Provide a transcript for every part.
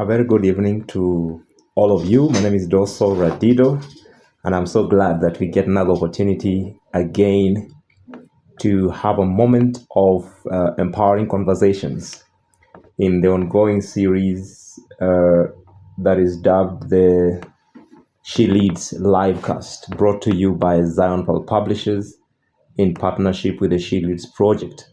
A very good evening to all of you. My name is Doso Radido, and I'm so glad that we get another opportunity again to have a moment of empowering conversations in the ongoing series that is dubbed the SheLeads livecast, brought to you by Zion Pearl Publishers in partnership with the SheLeads project.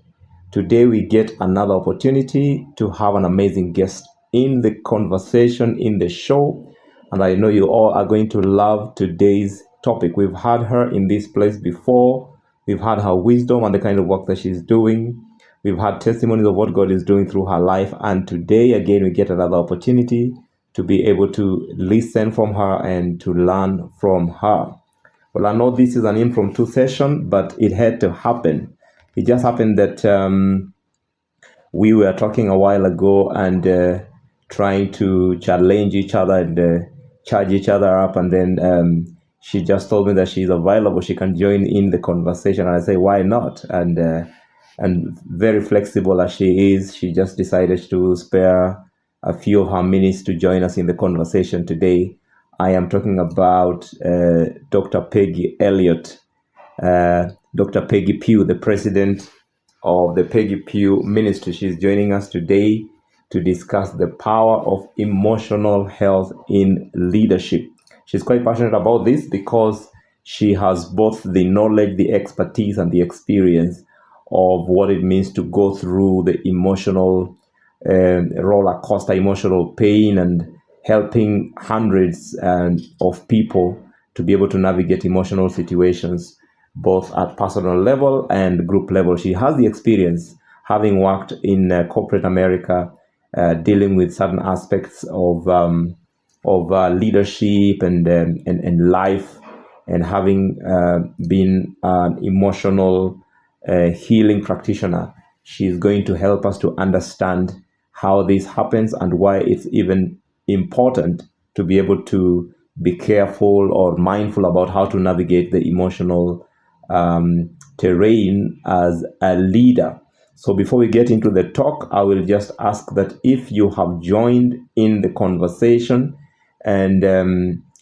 Today we get another opportunity to have an amazing guest in the conversation, in the show, and I know you all are going to love today's topic. We've had her in this place before. We've had her wisdom and the kind of work that she's doing. We've had testimonies of what God is doing through her life, and today again we get another opportunity to be able to listen from her and to learn from her. Well, I know this is an impromptu session, but it had to happen. It just happened that we were talking a while ago and trying to challenge each other and charge each other up, and then she just told me that she's available. She can join in the conversation, and I say, why not? And very flexible as she is, she just decided to spare a few of her minutes to join us in the conversation today. I am talking about Dr. Peggy Elliott, Dr. Peggy Pugh, the president of the Peggy Pugh Ministry. She's joining us today to discuss the power of emotional health in leadership. She's quite passionate about this because she has both the knowledge, the expertise, and the experience of what it means to go through the emotional roller coaster, emotional pain, and helping hundreds of people to be able to navigate emotional situations, both at personal level and group level. She has the experience, having worked in corporate America, dealing with certain aspects of leadership and life, and having been an emotional healing practitioner. She's going to help us to understand how this happens and why it's even important to be able to be careful or mindful about how to navigate the emotional terrain as a leader. So before we get into the talk, I will just ask that if you have joined in the conversation and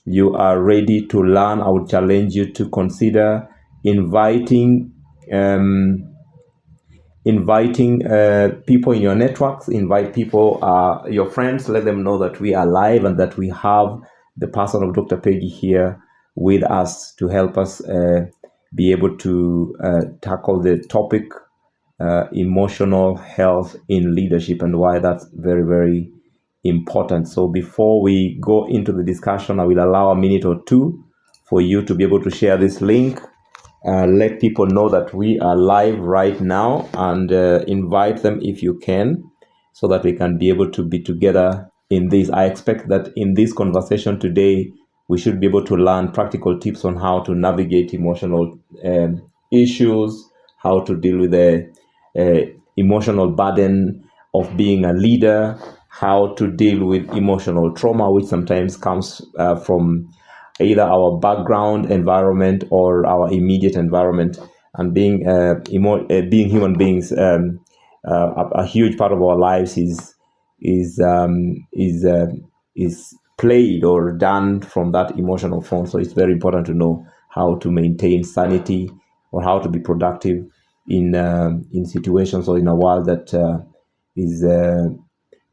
you are ready to learn, I would challenge you to consider inviting people in your networks. Invite people, your friends, let them know that we are live and that we have the person of Dr. Peggy here with us to help us be able to tackle the topic, emotional health in leadership, and why that's very, very important. So before we go into the discussion, I will allow a minute or two for you to be able to share this link. Let people know that we are live right now, and invite them if you can, so that we can be able to be together in this. I expect that in this conversation today, we should be able to learn practical tips on how to navigate emotional issues, how to deal with the emotional burden of being a leader, how to deal with emotional trauma, which sometimes comes from either our background environment or our immediate environment. And being being human beings, a huge part of our lives is um, is uh, is played or done from that emotional front. So it's very important to know how to maintain sanity or how to be productive in situations or in a world that is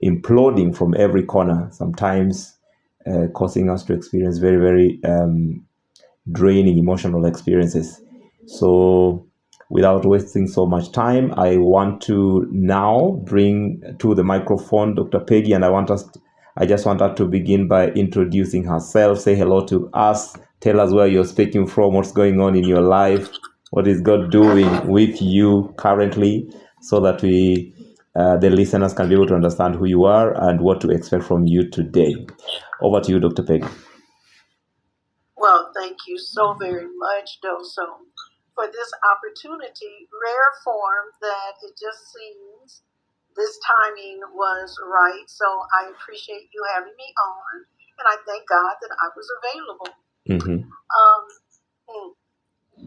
imploding from every corner, sometimes causing us to experience very, very draining emotional experiences. So, without wasting so much time, I want to now bring to the microphone Dr. Peggy, and I just want her to begin by introducing herself. Say hello to us. Tell us where you're speaking from, what's going on in your life, what is God doing with you currently, so that the listeners can be able to understand who you are and what to expect from you today. Over to you, Dr. Peggy. Well, thank you so very much, Doso, for this opportunity, rare form that it just seems this timing was right. So I appreciate you having me on, and I thank God that I was available. Mm-hmm.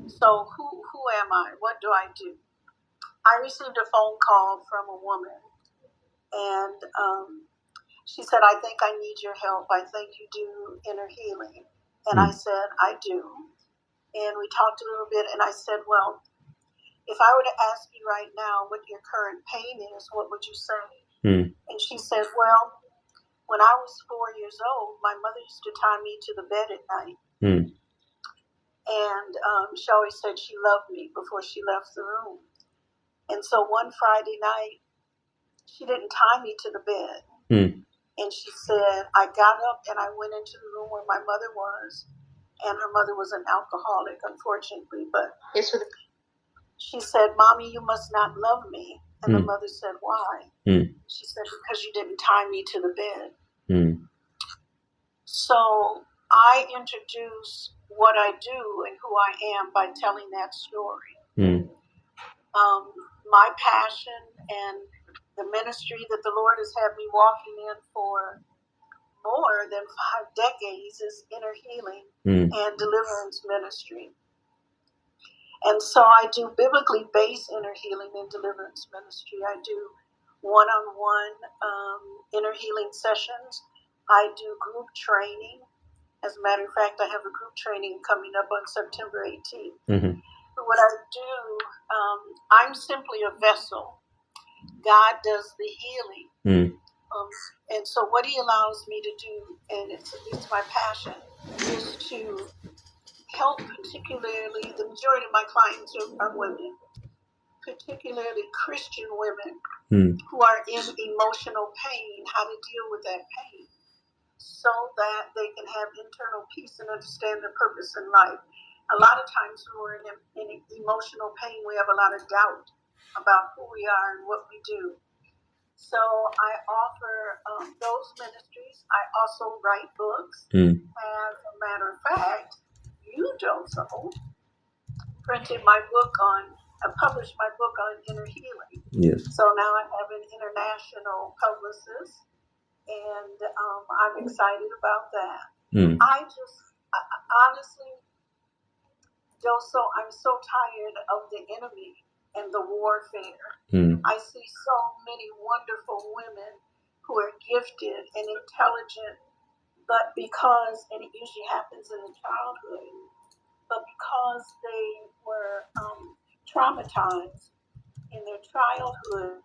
So who am I? What do I do? I received a phone call from a woman, and She said, I think I need your help. I think you do inner healing. And I said, I do. And we talked a little bit, and I said, well, if I were to ask you right now what your current pain is, what would you say? And she said, well, when I was 4 years old, my mother used to tie me to the bed at night. And she always said she loved me before she left the room. And so one Friday night, she didn't tie me to the bed. And she said, I got up and I went into the room where my mother was. And her mother was an alcoholic, unfortunately. But she said, Mommy, you must not love me. And the mother said, why? She said, because you didn't tie me to the bed. So I introduce what I do and who I am by telling that story. My passion and the ministry that the Lord has had me walking in for more than 5 decades is inner healing and deliverance ministry. And so I do biblically based inner healing and deliverance ministry. I do one-on-one inner healing sessions. I do group training. As a matter of fact, I have a group training coming up on September 18th. What I do, I'm simply a vessel. God does the healing. And so what he allows me to do, and it's my passion, is to help particularly, the majority of my clients are women, particularly Christian women who are in emotional pain, how to deal with that pain so that they can have internal peace and understand their purpose in life. A lot of times when we're in emotional pain, we have a lot of doubt about who we are and what we do. So I offer those ministries. I also write books. As a matter of fact, you, Joseph, printed my book published my book on inner healing. Yes. So now I have an international publicist, and I'm excited about that. Honestly, Joso, I'm so tired of the enemy and the warfare. I see so many wonderful women who are gifted and intelligent, but because, and it usually happens in childhood, but because they were traumatized in their childhood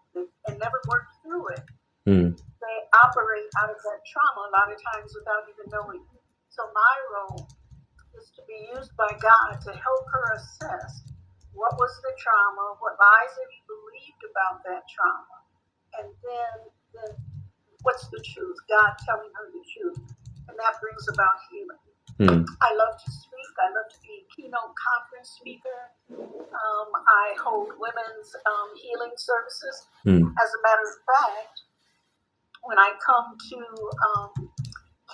and never worked through it, they operate out of that trauma a lot of times without even knowing. So my role is to be used by God to help her assess what was the trauma, what lies have you believed about that trauma, and then what's the truth, God telling her the truth, and that brings about healing. I love to speak. I love to be a keynote conference speaker. I hold women's healing services. As a matter of fact, when I come to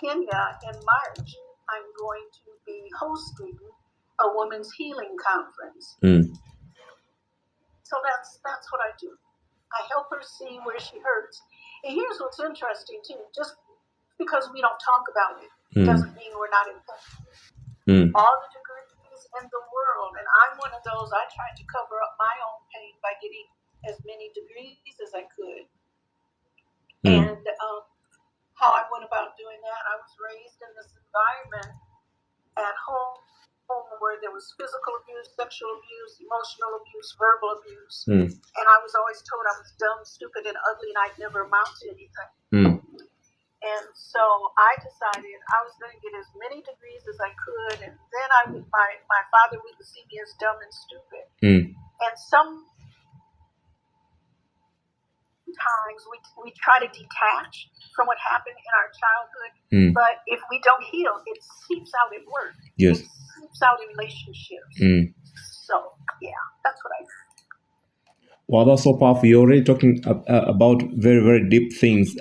Kenya in March, I'm going to be hosting a women's healing conference. So that's what I do. I help her see where she hurts. And here's what's interesting too: just because we don't talk about it doesn't mean we're not important. All the degrees in the world, and I'm one of those. I tried to cover up my own pain by getting as many degrees as I could. And how I went about doing that, I was raised in this environment at home where there was physical abuse, sexual abuse, emotional abuse, verbal abuse. And I was always told I was dumb, stupid, and ugly, and I'd never amount to anything. And so I decided I was going to get as many degrees as I could, and then my father wouldn't see me as dumb and stupid. And sometimes we try to detach from what happened in our childhood, but if we don't heal, it seeps out at work. Yes. It seeps out in relationships. So, yeah, that's what I do. Wow, that's so powerful. You're already talking about very, very deep things.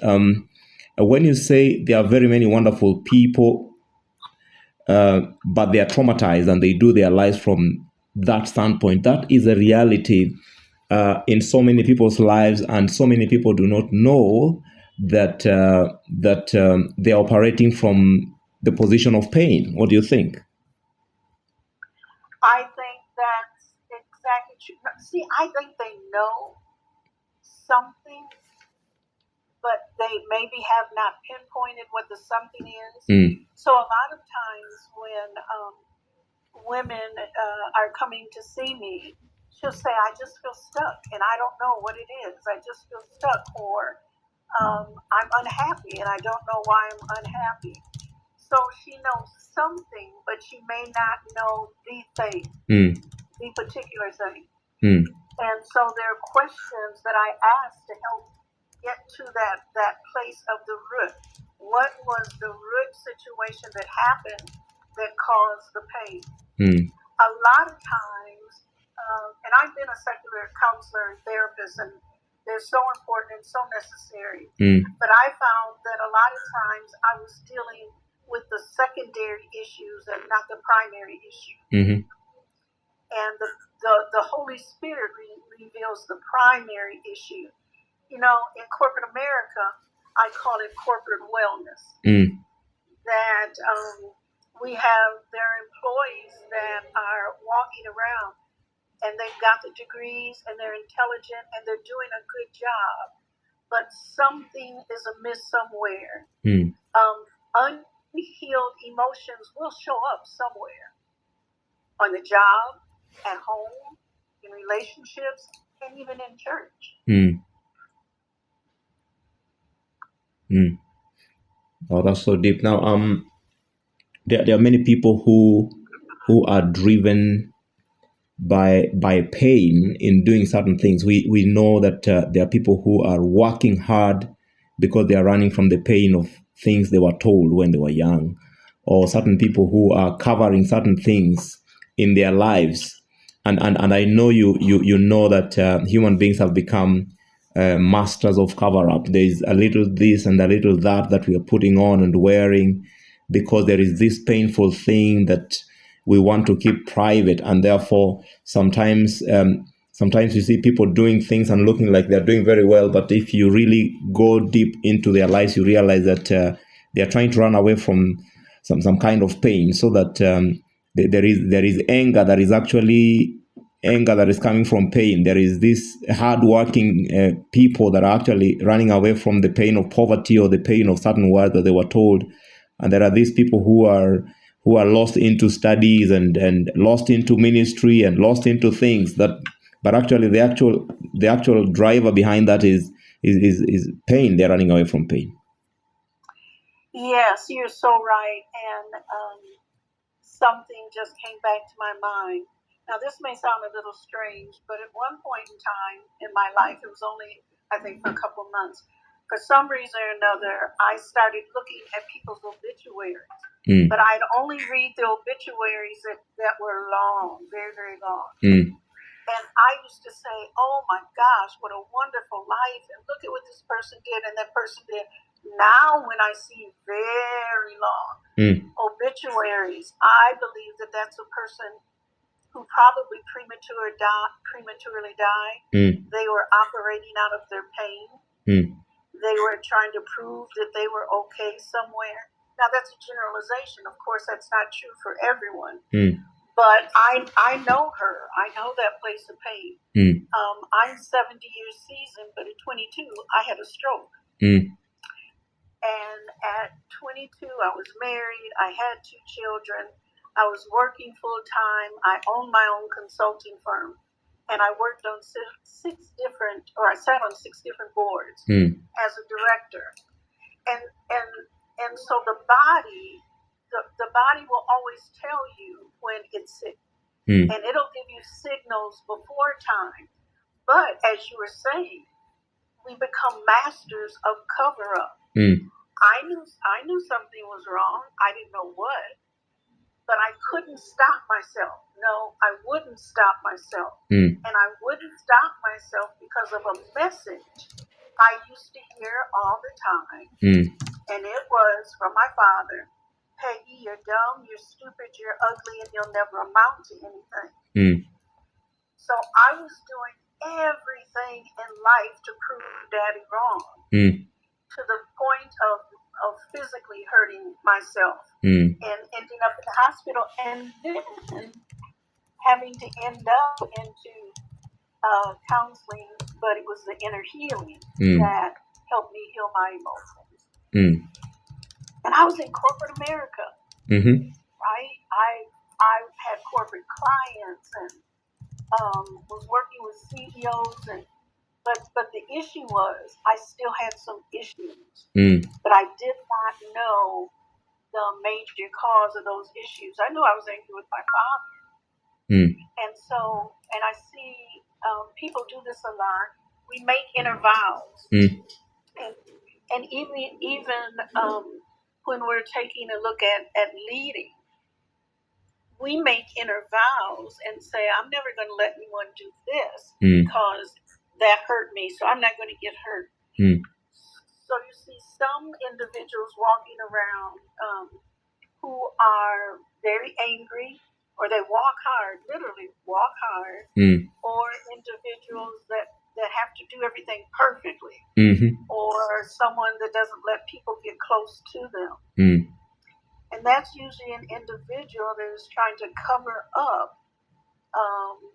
When you say there are very many wonderful people, but they are traumatized and they do their lives from that standpoint, that is a reality in so many people's lives, and so many people do not know that they're operating from the position of pain. What do you think? I think that's exactly true. See, I think they know something, but they maybe have not pinpointed what the something is. So a lot of times when women are coming to see me, she'll say, I just feel stuck and I don't know what it is. I just feel stuck, or I'm unhappy and I don't know why I'm unhappy. So she knows something, but she may not know the thing, the particular thing. And so there are questions that I ask to help get to that place of the root. What was the root situation that happened that caused the pain? A lot of times, and I've been a secular counselor and therapist, and they're so important and so necessary. But I found that a lot of times I was dealing with the secondary issues and not the primary issue. And the Holy Spirit reveals the primary issue. You know, in corporate America, I call it corporate wellness. That we have their employees that are walking around and they've got the degrees and they're intelligent and they're doing a good job, but something is amiss somewhere. Unhealed emotions will show up somewhere, on the job, at home, in relationships, and even in church. Oh, that's so deep. Now, there are many people who are driven by pain in doing certain things. We know that there are people who are working hard because they are running from the pain of things they were told when they were young, or certain people who are covering certain things in their lives. And I know you know that human beings have become masters of cover up. There is a little this and a little that we are putting on and wearing because there is this painful thing that we want to keep private, and therefore sometimes you see people doing things and looking like they're doing very well, but if you really go deep into their lives, you realize that they're trying to run away from some kind of pain, so that there is anger that is actually anger that is coming from pain. There is this hardworking people that are actually running away from the pain of poverty or the pain of certain words that they were told, and there are these people who are lost into studies and lost into ministry and lost into things that, but actually the actual driver behind that is pain. They're running away from pain. Yes, you're so right. And something just came back to my mind. Now, this may sound a little strange, but at one point in time in my life, it was only, I think, for a couple of months, for some reason or another, I started looking at people's obituaries. But I'd only read the obituaries that were long, very, very long. And I used to say, oh my gosh, what a wonderful life. And look at what this person did and that person did. Now, when I see very long obituaries, I believe that that's a person who probably prematurely died. They were operating out of their pain. They were trying to prove that they were okay somewhere. Now, that's a generalization. Of course, that's not true for everyone. But I know her. I know that place of pain. I'm 70 years seasoned, but at 22, I had a stroke. And at 22, I was married. I had 2 children. I was working full time. I owned my own consulting firm. And I worked on I sat on 6 different boards as a director. And so the body will always tell you when it's sick. And it'll give you signals before time. But as you were saying, we become masters of cover up. I knew something was wrong. I didn't know what, but I couldn't stop myself. No, I wouldn't stop myself. And I wouldn't stop myself because of a message I used to hear all the time. And it was from my father: Peggy, you're dumb, you're stupid, you're ugly, and you'll never amount to anything. So I was doing everything in life to prove Daddy wrong, to the point of physically hurting myself and ending up in the hospital, and then having to end up into counseling. But it was the inner healing that helped me heal my emotions. And I was in corporate America, right? I had corporate clients and was working with CEOs, but the issue was I still had some issues, but I did not know the major cause of those issues. I knew I was angry with my father. And so, and I see people do this a lot. We make inner vows. And even when we're taking a look at leading, we make inner vows and say, I'm never going to let anyone do this because that hurt me, so I'm not going to get hurt. So you see some individuals walking around who are very angry, or they walk hard, literally walk hard, or individuals that have to do everything perfectly, or someone that doesn't let people get close to them. And that's usually an individual that is trying to cover up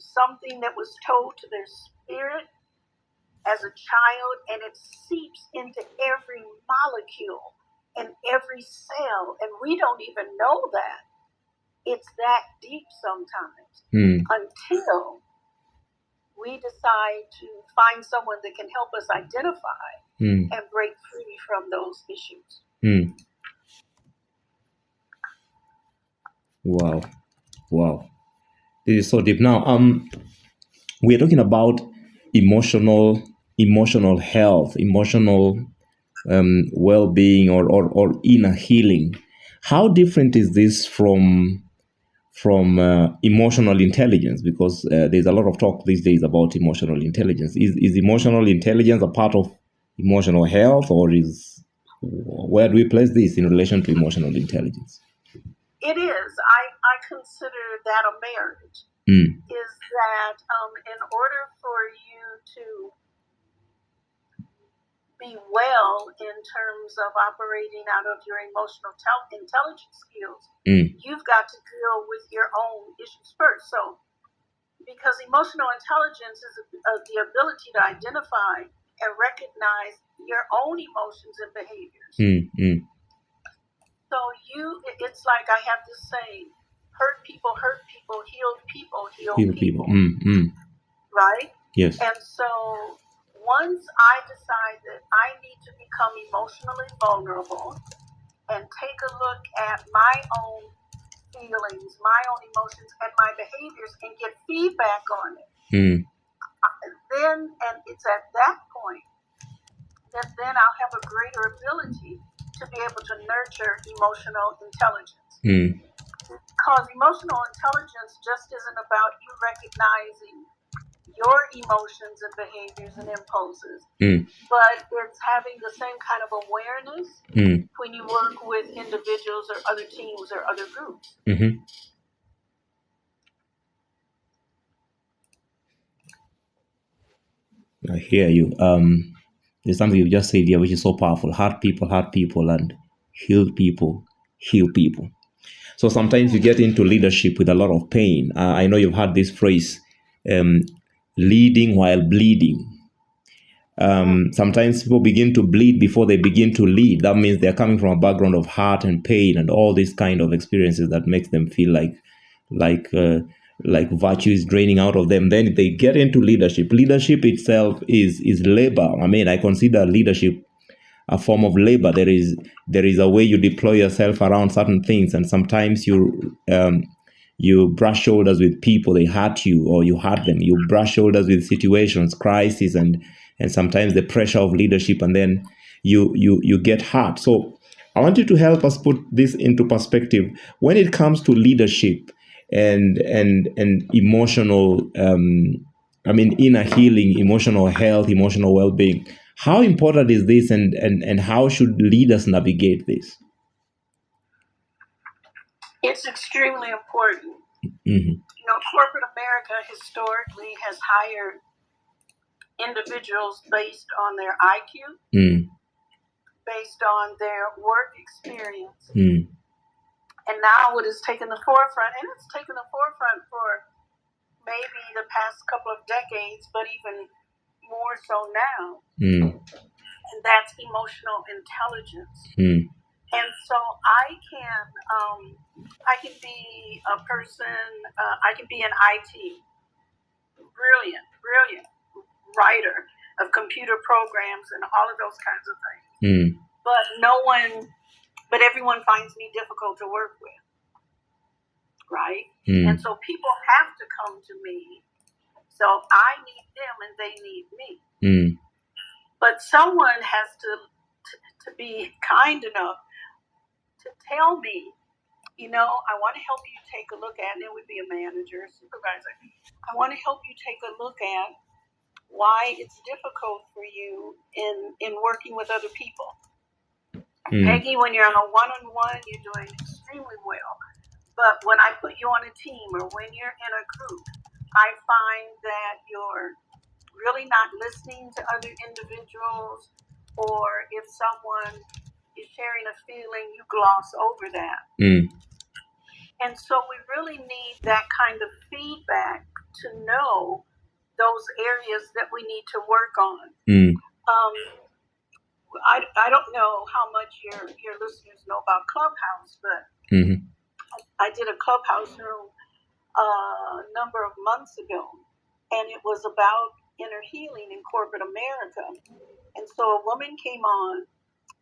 something that was told to their spirit as a child, and it seeps into every molecule and every cell, and we don't even know that. It's that deep sometimes until we decide to find someone that can help us identify and break free from those issues. Wow. This is so deep. Now, we're talking about emotional health, emotional well-being, or inner healing. How different is this from emotional intelligence? Because there's a lot of talk these days about emotional intelligence. Is emotional intelligence a part of emotional health, or where do we place this in relation to emotional intelligence? It is. I consider that a marriage. Is that in order for you to be well in terms of operating out of your emotional intelligence skills, you've got to deal with your own issues first. So, because emotional intelligence is the ability to identify and recognize your own emotions and behaviors. So it's like I have this saying: hurt people, healed people, heal people. Right? Yes. And so once I decide that I need to become emotionally vulnerable and take a look at my own feelings, my own emotions, and my behaviors, and get feedback on it, and it's at that point that then I'll have a greater ability to be able to nurture emotional intelligence. Because emotional intelligence just isn't about you recognizing your emotions and behaviors and impulses, but it's having the same kind of awareness when you work with individuals or other teams or other groups. I hear you. There's something you just said here which is so powerful. Hurt people, and heal people. So sometimes you get into leadership with a lot of pain. I know you've heard this phrase, leading while bleeding. Sometimes people begin to bleed before they begin to lead. That means they're coming from a background of hurt and pain and all these kind of experiences that makes them feel like virtue is draining out of them. Then they get into leadership. Leadership itself is labor. I mean, I consider leadership a form of labor. There is a way you deploy yourself around certain things, and sometimes you brush shoulders with people, they hurt you or you hurt them. You brush shoulders with situations, crises, and sometimes the pressure of leadership, and then you get hurt. So I want you to help us put this into perspective when it comes to leadership and emotional inner healing, emotional health, emotional well-being. How important is this, and how should leaders navigate this? It's extremely important. Corporate America historically has hired individuals based on their IQ, based on their work experience. And now it has taken the forefront, and it's taken the forefront for maybe the past couple of decades, but even more so now, and that's emotional intelligence. And so I can be a person, I can be an IT, brilliant writer of computer programs and all of those kinds of things. But everyone finds me difficult to work with, right? And so people have to come to me. So I need them and they need me. But someone has to be kind enough to tell me, I want to help you take a look at, and it would be a manager, supervisor. I want to help you take a look at why it's difficult for you in working with other people. Peggy, when you're on a one-on-one, you're doing extremely well. But when I put you on a team or when you're in a group, I find that you're really not listening to other individuals, or if someone is sharing a feeling, you gloss over that. And so we really need that kind of feedback to know those areas that we need to work on. I don't know how much your listeners know about Clubhouse, but I did a Clubhouse room a number of months ago, and it was about inner healing in corporate America. And so a woman came on,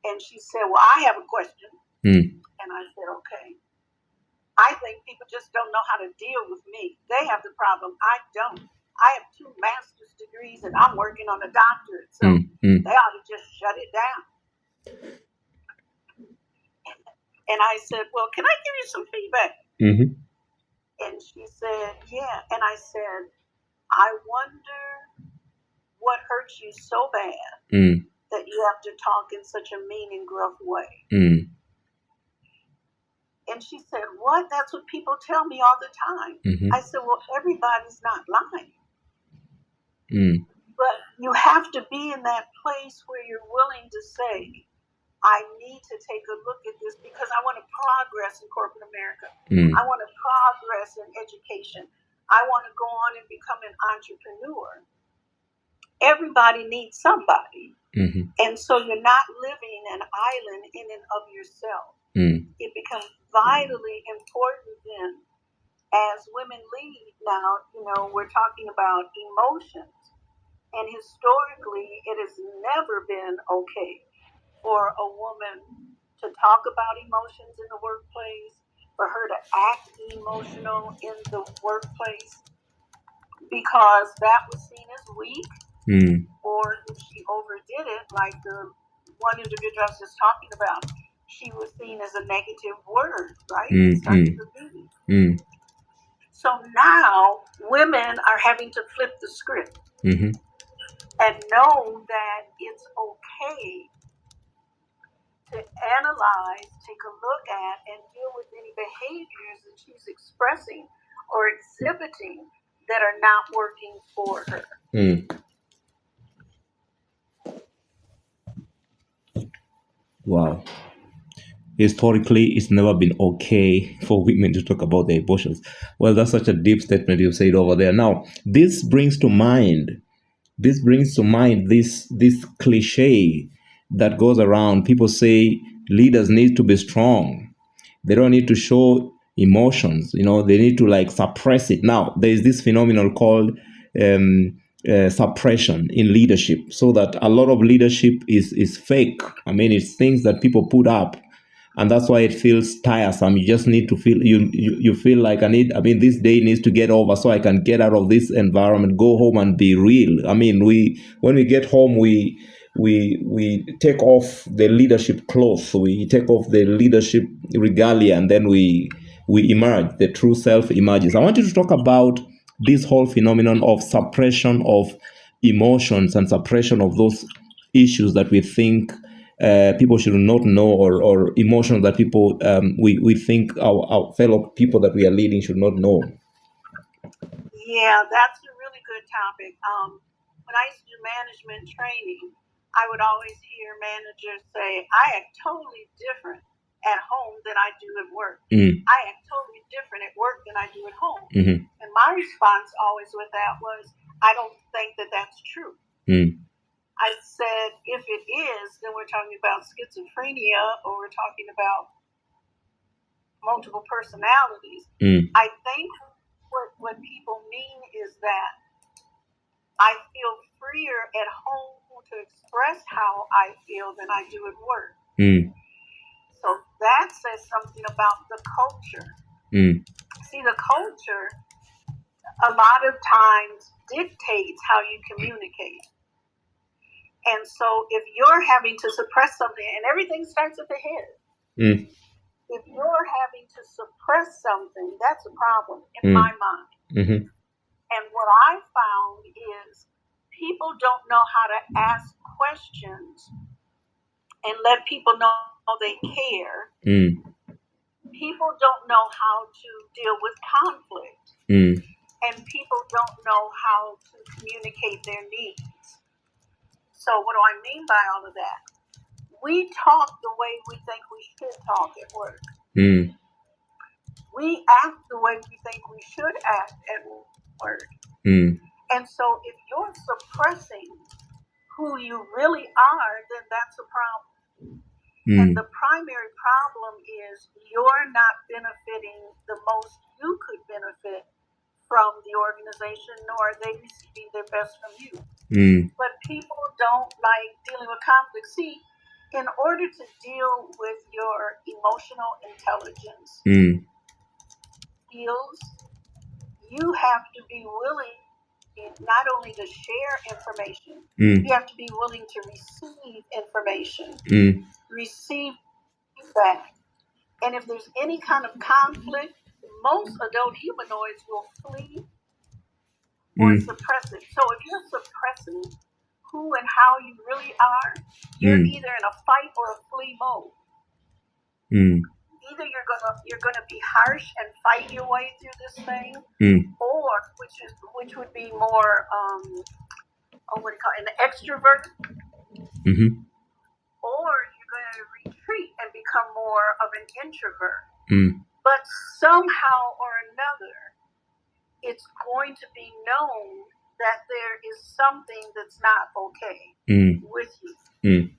and she said, well, I have a question. And I said, okay. I think people just don't know how to deal with me. They have the problem. I don't. I have 2 master's degrees, and I'm working on a doctorate. So they ought to just shut it down. And I said, well, can I give you some feedback? And she said, yeah. And I said, I wonder what hurts you so bad that you have to talk in such a mean and gruff way. And she said, what? That's what people tell me all the time. I said, well, everybody's not lying. But you have to be in that place where you're willing to say, I need to take a look at this because I want to progress in corporate America. I want to progress in education. I want to go on and become an entrepreneur. Everybody needs somebody. And so you're not living an island in and of yourself. It becomes vitally important then as women lead now, we're talking about emotions. And historically, it has never been okay for a woman to talk about emotions in the workplace, for her to act emotional in the workplace, because that was seen as weak, or if she overdid it, like the one individual I was just talking about, she was seen as a negative word, right? It started to be. So now women are having to flip the script and know that it's okay to analyze, take a look at, and deal with any behaviors that she's expressing or exhibiting that are not working for her. Wow. Historically, it's never been okay for women to talk about their emotions. Well, that's such a deep statement you said over there. Now, this brings to mind this cliche that goes around. People say leaders need to be strong. They don't need to show emotions. They need to suppress it. Now, there is this phenomenon called suppression in leadership, so that a lot of leadership is fake. I mean, it's things that people put up, and that's why it feels tiresome. You just need to feel you feel like this day needs to get over so I can get out of this environment, go home and be real. I mean, when we get home, we take off the leadership clothes, we take off the leadership regalia, and then we emerge. The true self emerges. I want you to talk about this whole phenomenon of suppression of emotions and suppression of those issues that we think people should not know, or emotions that people we think our fellow people that we are leading should not know. Yeah, that's a really good topic. When I used to do management training, I would always hear managers say, I act totally different at home than I do at work. I act totally different at work than I do at home. And my response always with that was, I don't think that that's true. I said, if it is, then we're talking about schizophrenia or we're talking about multiple personalities. I think what people mean is that I feel freer at home to express how I feel than I do at work. So that says something about the culture. See, the culture a lot of times dictates how you communicate. And so if you're having to suppress something, and everything starts at the head, if you're having to suppress something, that's a problem in my mind. And what I found is people don't know how to ask questions and let people know they care. People don't know how to deal with conflict. And people don't know how to communicate their needs. So what do I mean by all of that? We talk the way we think we should talk at work. We act the way we think we should act at work. And so if you're suppressing who you really are, then that's a problem. And the primary problem is you're not benefiting the most you could benefit from the organization, nor are they receiving their best from you. But people don't like dealing with conflict. See, in order to deal with your emotional intelligence skills, you have to be willing not only to share information, you have to be willing to receive information, receive feedback. And if there's any kind of conflict, most adult humanoids will flee or suppress it. So if you're suppressing who and how you really are, you're either in a fight or a flee mode. Either you're gonna be harsh and fight your way through this thing, or which would be more what do you call it, an extrovert, or you're gonna retreat and become more of an introvert. But somehow or another, it's going to be known that there is something that's not okay with you.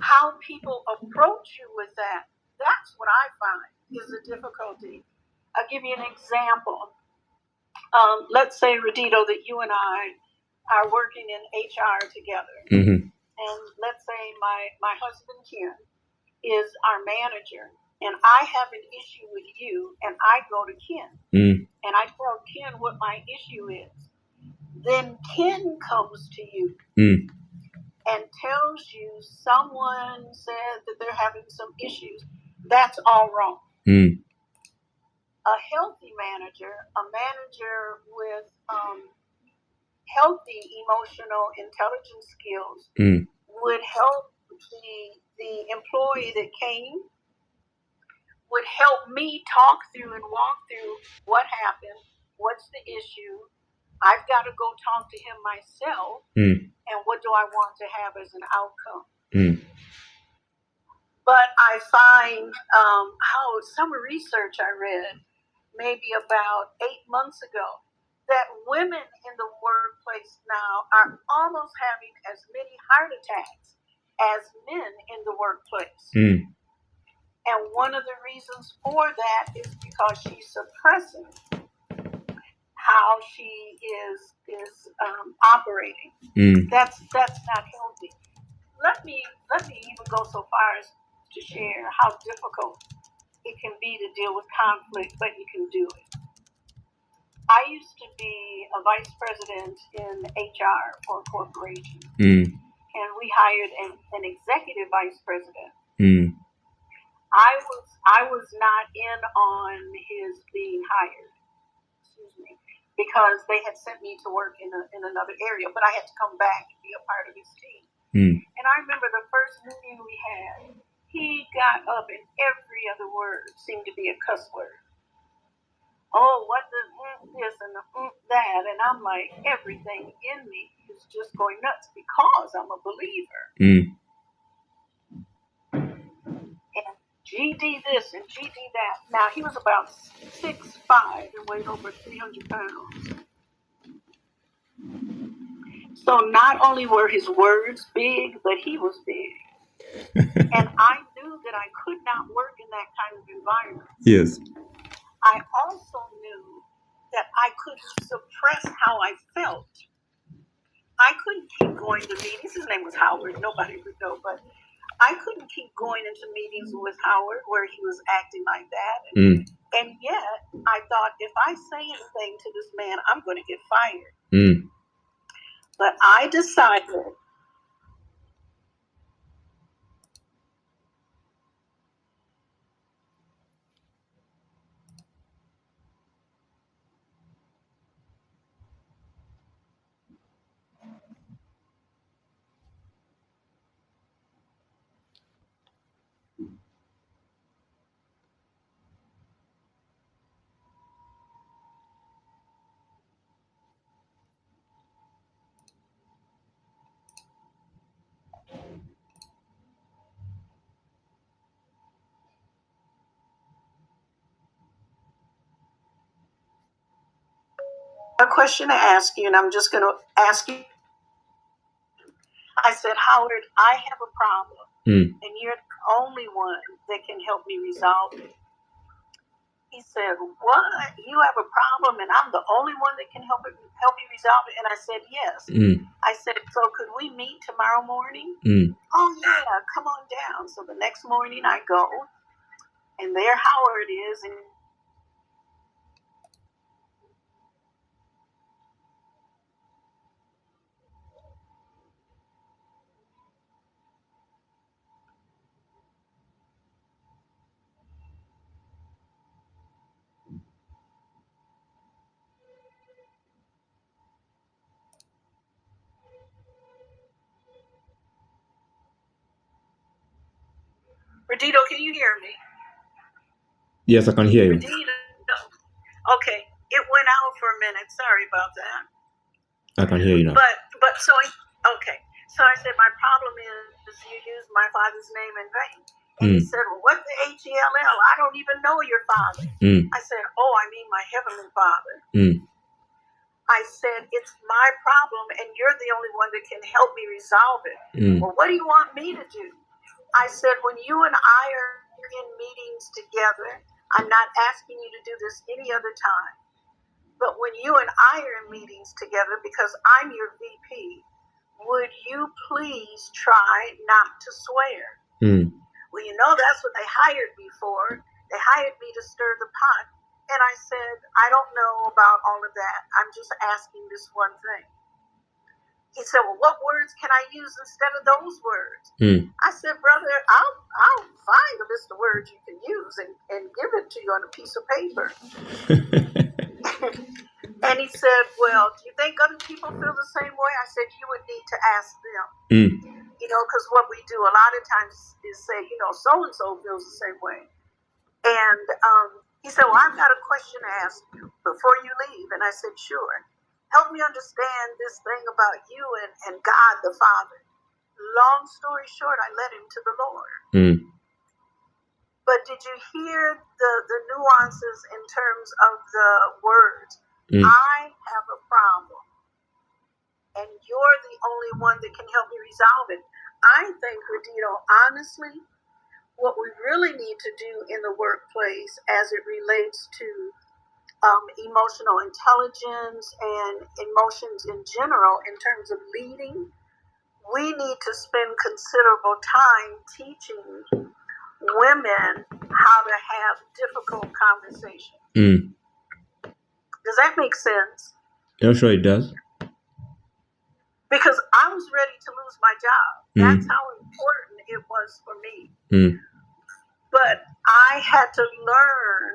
How people approach you with that, that's what I find is the difficulty. I'll give you an example. Let's say, Radito, that you and I are working in HR together. And let's say my husband, Ken, is our manager. And I have an issue with you, and I go to Ken. And I tell Ken what my issue is. Then Ken comes to you and tells you someone said that they're having some issues. That's all wrong. A healthy manager, a manager with healthy emotional intelligence skills would help the employee that came, would help me talk through and walk through what happened, what's the issue. I've got to go talk to him myself, and what do I want to have as an outcome. But I find how some research I read maybe about 8 months ago that women in the workplace now are almost having as many heart attacks as men in the workplace. And one of the reasons for that is because she's suppressing how she is operating. That's not healthy. Let me even go so far as to share how difficult it can be to deal with conflict, but you can do it. I used to be a vice president in HR for a corporation, and we hired an executive vice president. I was not in on his being hired, because they had sent me to work in another area, but I had to come back and be a part of his team. And I remember the first meeting we had, he got up and every other word seemed to be a cuss word. Oh, what the this and the that, and I'm like, everything in me is just going nuts because I'm a believer. And GD this and GD that. Now, he was about 6'5" and weighed over 300 pounds. So not only were his words big, but he was big. And I knew that I could not work in that kind of environment. Yes. I also knew that I couldn't suppress how I felt. I couldn't keep going to meetings. His name was Howard. Nobody would know, but I couldn't keep going into meetings with Howard where he was acting like that. And yet, I thought, if I say anything to this man, I'm going to get fired. But I decided a question to ask you, and I'm just going to ask you. I said, Howard, I have a problem, and you're the only one that can help me resolve it. He said, what? You have a problem, and I'm the only one that can help you resolve it? And I said, yes. I said, so could we meet tomorrow morning? Oh, yeah, come on down. So the next morning I go, and there Howard is, and Radito, can you hear me? Yes, I can hear you. Radito. Okay, it went out for a minute. Sorry about that. I can hear you now. But so I said, my problem is you use my father's name in vain. And he said, well, what the H-E-L-L? I don't even know your father. I said, oh, I mean my heavenly father. I said, it's my problem, and you're the only one that can help me resolve it. Well, what do you want me to do? I said, when you and I are in meetings together, I'm not asking you to do this any other time. But when you and I are in meetings together, because I'm your VP, would you please try not to swear? Well, you know, that's what they hired me for. They hired me to stir the pot. And I said, I don't know about all of that. I'm just asking this one thing. He said, well, what words can I use instead of those words? I said, brother, I'll find a list of words you can use and give it to you on a piece of paper. And he said, well, do you think other people feel the same way? I said, you would need to ask them. You know, because what we do a lot of times is say, you know, so-and-so feels the same way. And he said, well, I've got a question to ask you before you leave. And I said, sure. Help me understand this thing about you and God the Father. Long story short, I led him to the Lord. But did you hear the nuances in terms of the words? I have a problem, and you're the only one that can help me resolve it. I think, Radito, honestly, what we really need to do in the workplace as it relates to emotional intelligence and emotions in general in terms of leading, we need to spend considerable time teaching women how to have difficult conversations. Does that make sense? Yeah, sure it does. Because I was ready to lose my job. That's how important it was for me. But I had to learn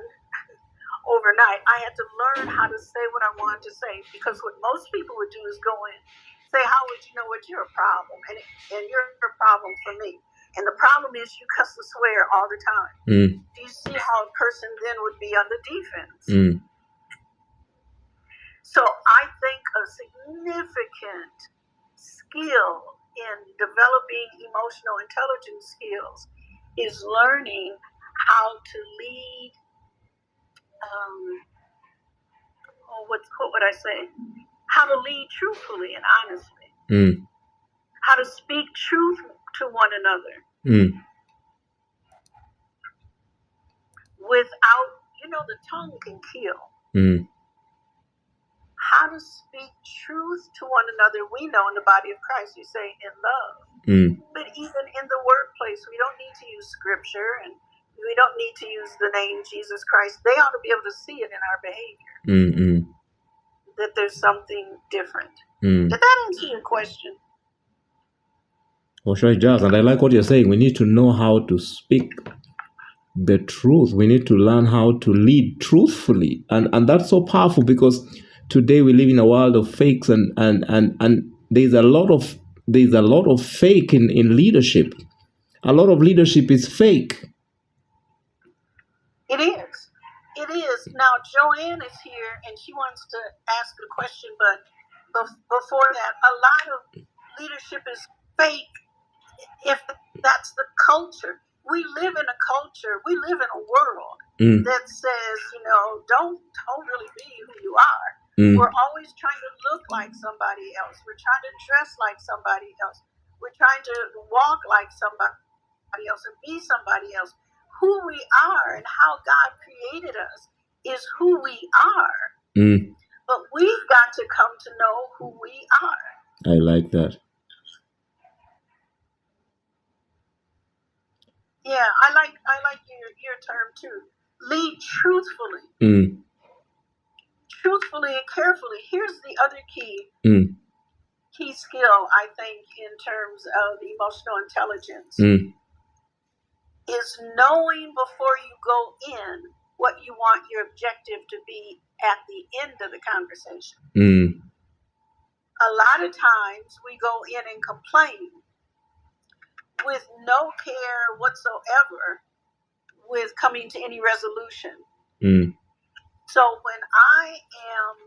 overnight. I had to learn how to say what I wanted to say, because what most people would do is go in, say, how would you know what you're a problem? And you're a problem for me. And the problem is you cuss and swear all the time. Do you see how a person then would be on the defense? So I think a significant skill in developing emotional intelligence skills is learning how to lead. What would I say? How to lead truthfully and honestly. how to speak truth to one another without, the tongue can kill. How to speak truth to one another. We know in the body of Christ, you say in love. But even in the workplace, we don't need to use scripture and we don't need to use the name Jesus Christ. They ought to be able to see it in our behavior. That there's something different. Did that answer your question? Well, sure it does. And I like what you're saying. We need to know how to speak the truth. We need to learn how to lead truthfully. And that's so powerful because today we live in a world of fakes and there's a lot of fake in leadership. A lot of leadership is fake. It is. It is. Now, Joanne is here and she wants to ask a question, but before that, a lot of leadership is fake if that's the culture. We live in a culture, we live in a world that says, don't really be who you are. We're always trying to look like somebody else. We're trying to dress like somebody else. We're trying to walk like somebody else and be somebody else. Who we are and how God created us is who we are. But we've got to come to know who we are. I like that. Yeah, I like your term too. Lead truthfully. Truthfully and carefully. Here's the other key skill, I think, in terms of emotional intelligence. Is knowing before you go in what you want your objective to be at the end of the conversation. A lot of times we go in and complain with no care whatsoever with coming to any resolution. So when I am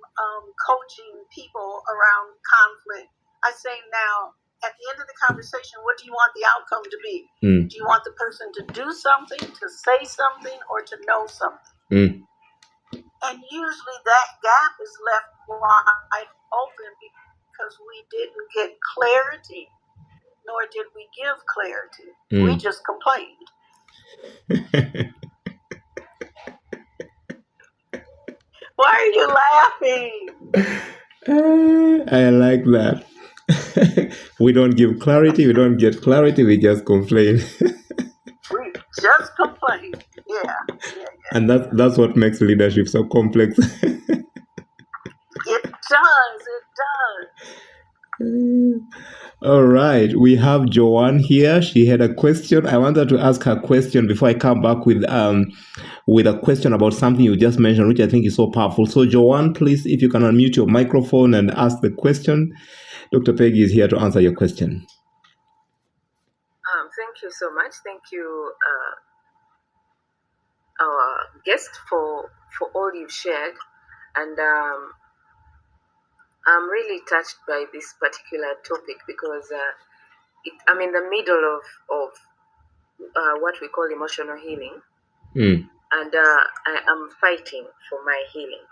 coaching people around conflict, I say now, at the end of the conversation, what do you want the outcome to be? Do you want the person to do something, to say something, or to know something? And usually that gap is left wide open because we didn't get clarity, nor did we give clarity. We just complained. Why are you laughing? I like that. We don't give clarity, we don't get clarity, we just complain. We just complain. Yeah. And that's what makes leadership so complex. It does. All right, we have Joanne here. She had a question. I wanted to ask her question before I come back with a question about something you just mentioned, which I think is so powerful. So, Joanne, please, if you can unmute your microphone and ask the question. Dr. Peggy is here to answer your question. Thank you so much. Thank you, our guest, for all you've shared. And I'm really touched by this particular topic because I'm in the middle of what we call emotional healing. And I am fighting for my healing,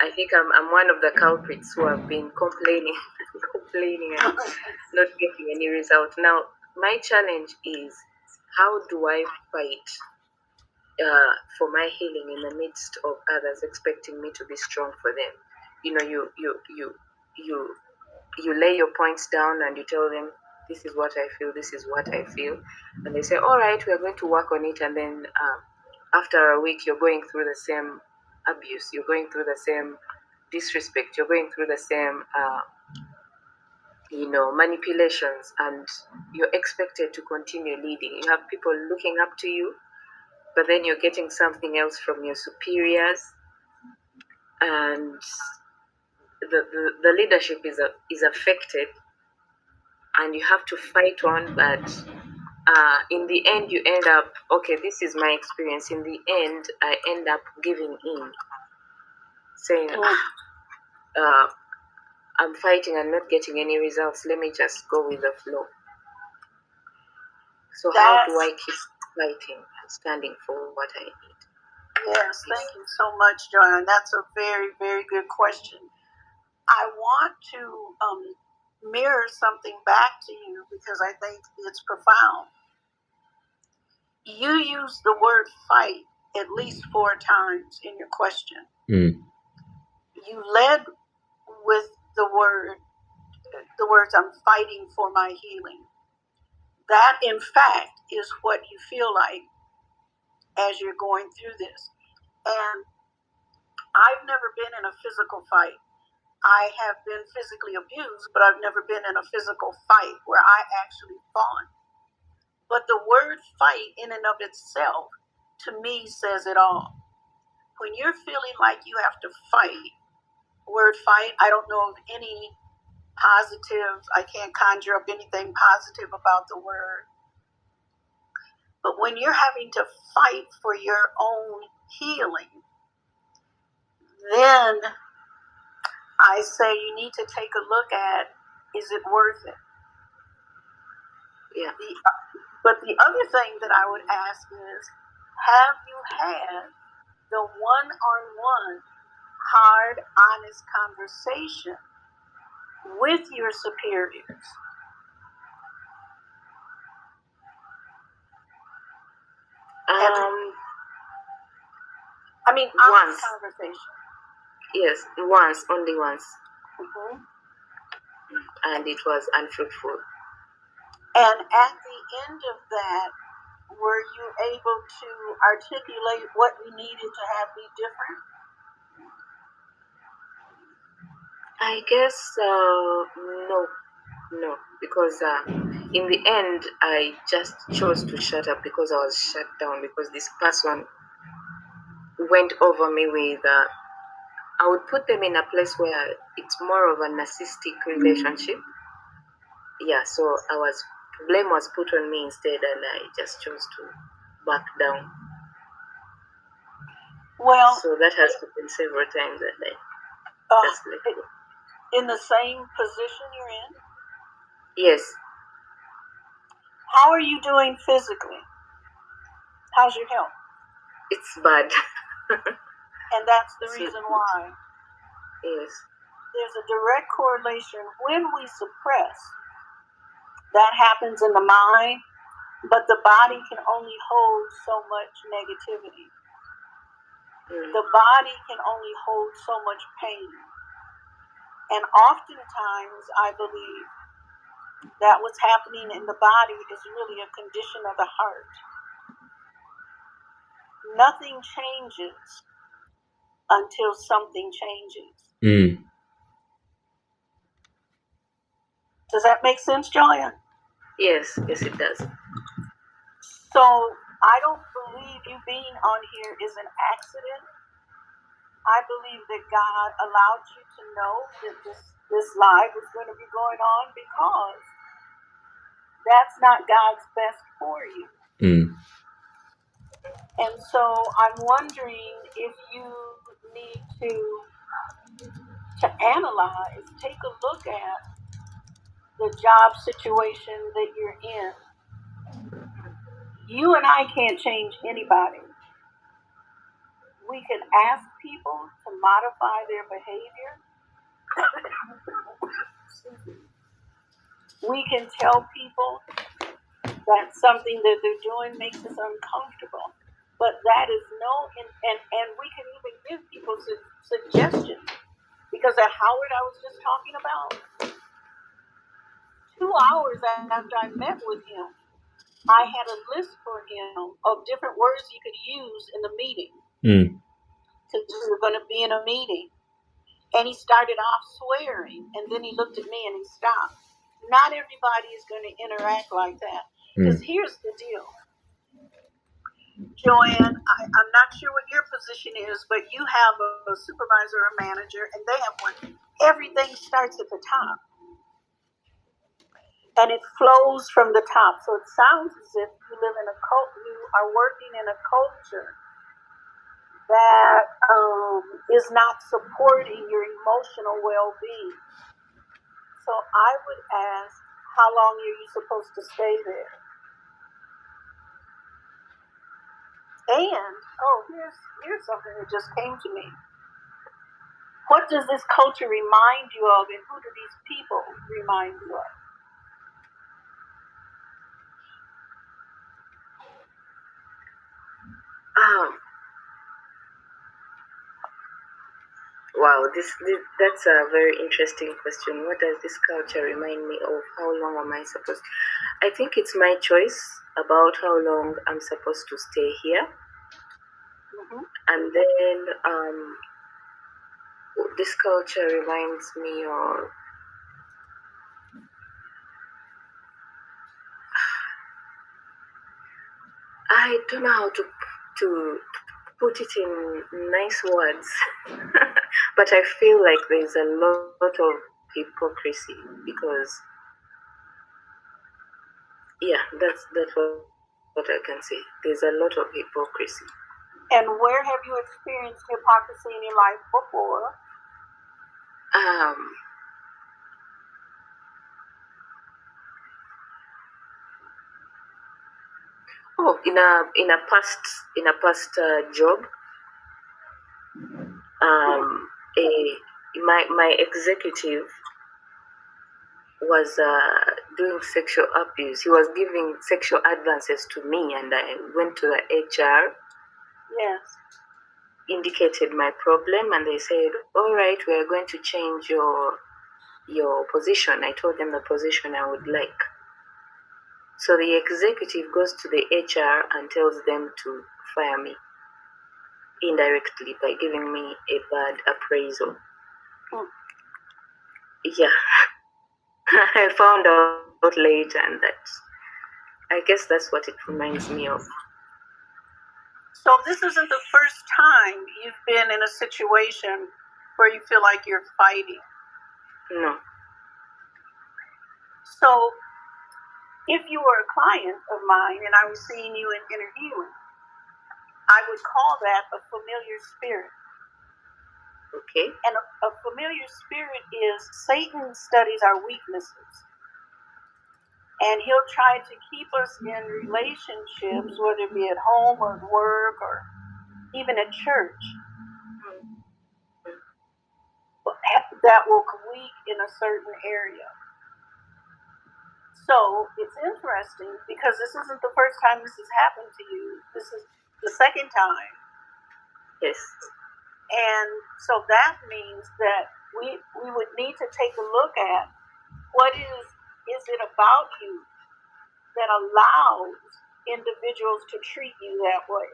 I think I'm one of the culprits who have been complaining and not getting any result. Now, my challenge is, how do I fight for my healing in the midst of others expecting me to be strong for them? You lay your points down and you tell them, this is what I feel, this is what I feel. And they say, all right, we're going to work on it. And then after a week, you're going through the same abuse, you're going through the same disrespect, you're going through the same manipulations, and you're expected to continue leading. You have people looking up to you, but then you're getting something else from your superiors, and the leadership is affected, and you have to fight on. But in the end, you end up, okay, this is my experience. In the end, I end up giving in, saying, I'm fighting and not getting any results. Let me just go with the flow. So how do I keep fighting and standing for what I need? Yes, thank you so much, Joanne. That's a very, very good question. I want to mirror something back to you because I think it's profound. You use the word fight at least 4 times in your question. You led with the words, I'm fighting for my healing. That, in fact, is what you feel like as you're going through this. And I've never been in a physical fight. I have been physically abused, but I've never been in a physical fight where I actually fought. But the word fight in and of itself, to me, says it all. When you're feeling like you have to fight, word fight, I don't know of any positive, I can't conjure up anything positive about the word. But when you're having to fight for your own healing, then I say you need to take a look at, is it worth it? Yeah. But the other thing that I would ask is, have you had the one-on-one, hard, honest conversation with your superiors? Honest conversation. Yes, once, only once. Mm-hmm. And it was unfruitful. And at the end of that, were you able to articulate what you needed to have be different? I guess no, because in the end, I just chose to shut up because I was shut down because this person went over me with, I would put them in a place where it's more of a narcissistic relationship. Yeah, so blame was put on me instead, and I just chose to back down. Well, so that has happened several times, and I just let go. In the same position you're in? Yes. How are you doing physically? How's your health? It's bad. And that's the reason why. Yes. There's a direct correlation. When we suppress, that happens in the mind, but the body can only hold so much negativity. The body can only hold so much pain. And oftentimes, I believe that what's happening in the body is really a condition of the heart. Nothing changes until something changes. Does that make sense, Joanne? Yes, it does. So I don't believe you being on here is an accident. I believe that God allowed you to know that this live is going to be going on because that's not God's best for you. And so I'm wondering if you need to analyze, take a look at the job situation that you're in. You and I can't change anybody. We can ask people to modify their behavior. We can tell people that something that they're doing makes us uncomfortable. But that is and we can even give people suggestions. Because at Howard I was just talking about, 2 hours after I met with him, I had a list for him of different words he could use in the meeting. Because we were going to be in a meeting. And he started off swearing, and then he looked at me and he stopped. Not everybody is going to interact like that. Because here's the deal. Joanne, I'm not sure what your position is, but you have a supervisor or manager, and they have one. Everything starts at the top. And it flows from the top. So it sounds as if you you are working in a culture that is not supporting your emotional well-being. So I would ask, how long are you supposed to stay there? And, here's something that just came to me. What does this culture remind you of, and who do these people remind you of? Wow, that's a very interesting question. What does this culture remind me of? How long am I supposed? I think it's my choice about how long I'm supposed to stay here. Mm-hmm. And then this culture reminds me of, I don't know how to put it in nice words, but I feel like there's a lot of hypocrisy because, yeah, that's what I can say. There's a lot of hypocrisy. And where have you experienced hypocrisy in your life before? In a past job, my executive was doing sexual abuse. He was giving sexual advances to me, and I went to the HR. Yes. Indicated my problem, and they said, "All right, we are going to change your position." I told them the position I would like. So the executive goes to the HR and tells them to fire me indirectly by giving me a bad appraisal. Yeah. I found out later, and I guess that's what it reminds me of. So this isn't the first time you've been in a situation where you feel like you're fighting. No. So if you were a client of mine and I was seeing you in Inner Healing, I would call that a familiar spirit. Okay. And a familiar spirit is Satan studies our weaknesses. And he'll try to keep us in relationships, whether it be at home or at work or even at church, that will weak in a certain area. So it's interesting because this isn't the first time this has happened to you. This is the second time. Yes. And so that means that we would need to take a look at what is it about you that allows individuals to treat you that way.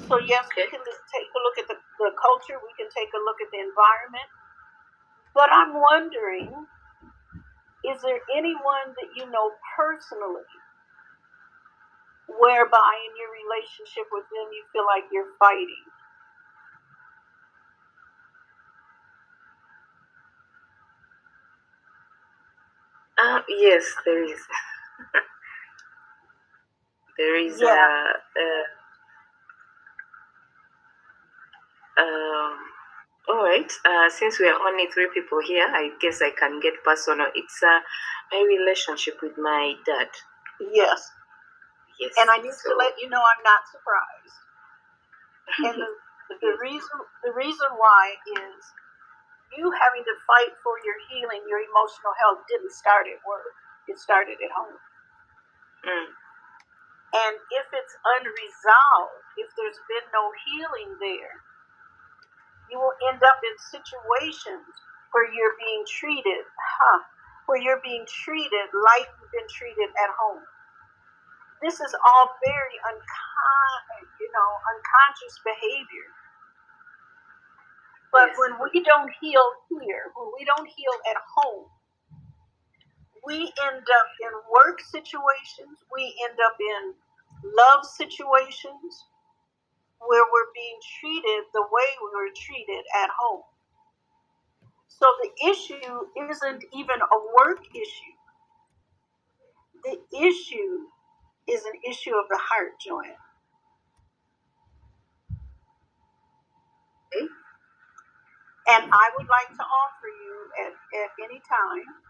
So yes, we can just take a look at the culture, we can take a look at the environment. But I'm wondering, is there anyone that you know personally whereby in your relationship with them you feel like you're fighting? Yes, there is. There is. Yeah. All right. Since we are only 3 people here, I guess I can get personal. It's my relationship with my dad. Yes. Yes. And I need to let you know I'm not surprised. And the reason why is you having to fight for your healing, your emotional health didn't start at work. It started at home. And if it's unresolved, if there's been no healing there, you will end up in situations where you're being treated, like you've been treated at home. This is all very unconscious behavior. But when we don't heal here, when we don't heal at home, we end up in work situations, we end up in love situations where we're being treated the way we were treated at home. So the issue isn't even a work issue. The issue is an issue of the heart, Joanne. Okay. And I would like to offer you at any time,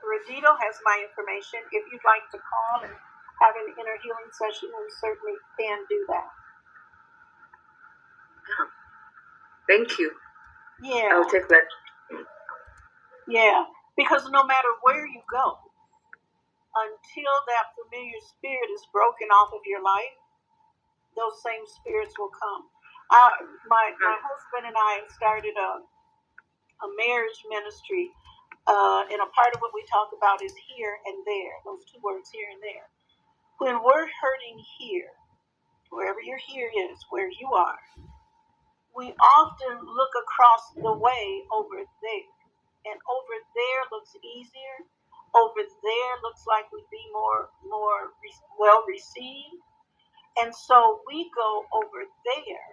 Radito has my information. If you'd like to call and have an inner healing session, we certainly can do that. Thank you. Yeah. I'll take that. Yeah, because no matter where you go, until that familiar spirit is broken off of your life, those same spirits will come. My husband and I started a marriage ministry, and a part of what we talk about is here and there, those two words, here and there. When we're hurting here, wherever your here is, where you are, we often look across the way over there, and over there looks easier. Over there looks like we'd be more well received, and so we go over there,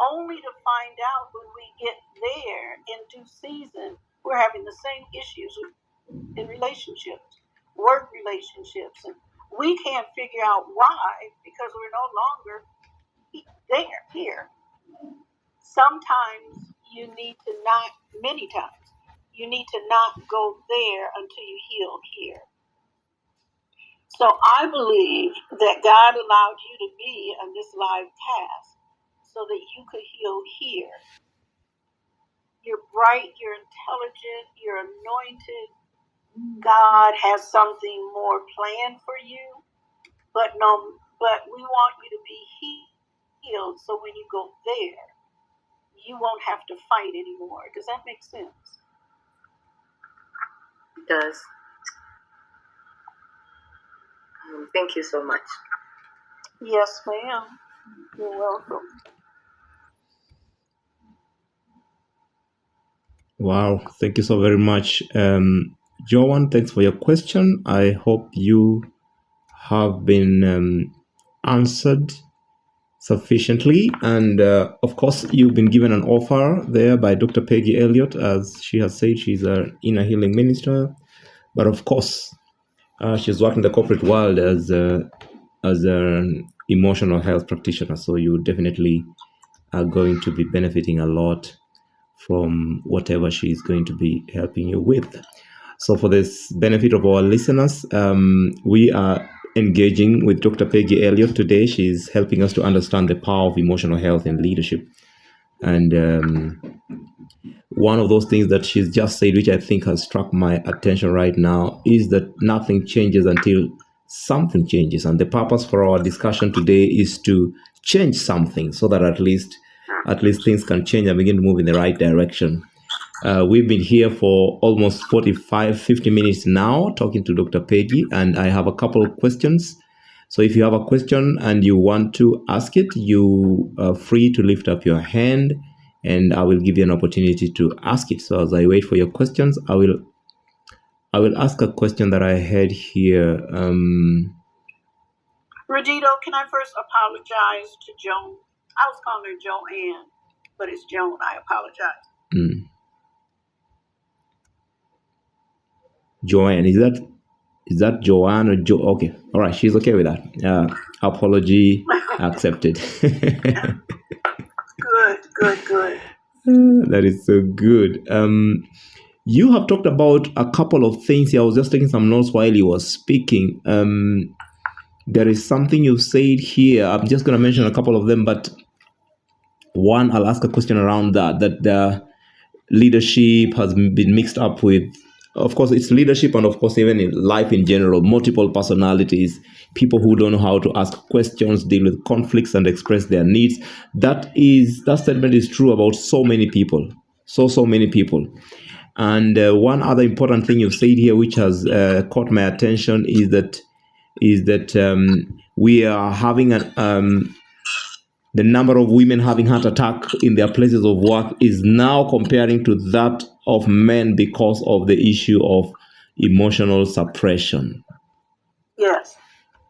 only to find out when we get there in due season, we're having the same issues in relationships, work relationships, and we can't figure out why, because we're no longer here. Sometimes you need to not, many times, you need to not go there until you heal here. So I believe that God allowed you to be on this live task so that you could heal here. You're bright, you're intelligent, you're anointed. God has something more planned for you, but we want you to be healed so when you go there, you won't have to fight anymore. Does that make sense? It does. Thank you so much. Yes, ma'am. You're welcome. Wow, thank you so very much. Joanne, thanks for your question. I hope you have been answered sufficiently. And of course, you've been given an offer there by Dr. Peggy Elliott. As she has said, she's an inner healing minister. But of course, she's worked in the corporate world as an emotional health practitioner. So you definitely are going to be benefiting a lot from whatever she's going to be helping you with. So for this benefit of our listeners, we are engaging with Dr. Peggy Elliott today. She's helping us to understand the power of emotional health in leadership. And one of those things that she's just said, which I think has struck my attention right now, is that nothing changes until something changes. And the purpose for our discussion today is to change something so that at least things can change and begin to move in the right direction. We've been here for almost 50 minutes now talking to Dr. Peggy, and I have a couple of questions. So if you have a question and you want to ask it, you are free to lift up your hand and I will give you an opportunity to ask it. So as I wait for your questions, I will ask a question that I had here. Radito, can I first apologize to Joan? I was calling her Joanne, but it's Joan. I apologize. Joanne, is that Joanne or Joe? Okay, all right, she's okay with that. Apology accepted. Good. That is so good. You have talked about a couple of things here. I was just taking some notes while you were speaking. There is something you've said here. I'm just going to mention a couple of them, but one, I'll ask a question around that the leadership has been mixed up with, of course, it's leadership and of course even in life in general, multiple personalities, people who don't know how to ask questions, deal with conflicts and express their needs. That statement is true about so many people. So many people. And one other important thing you've said here, which has caught my attention, is that we are having the number of women having heart attack in their places of work is now comparing to that of men because of the issue of emotional suppression. Yes.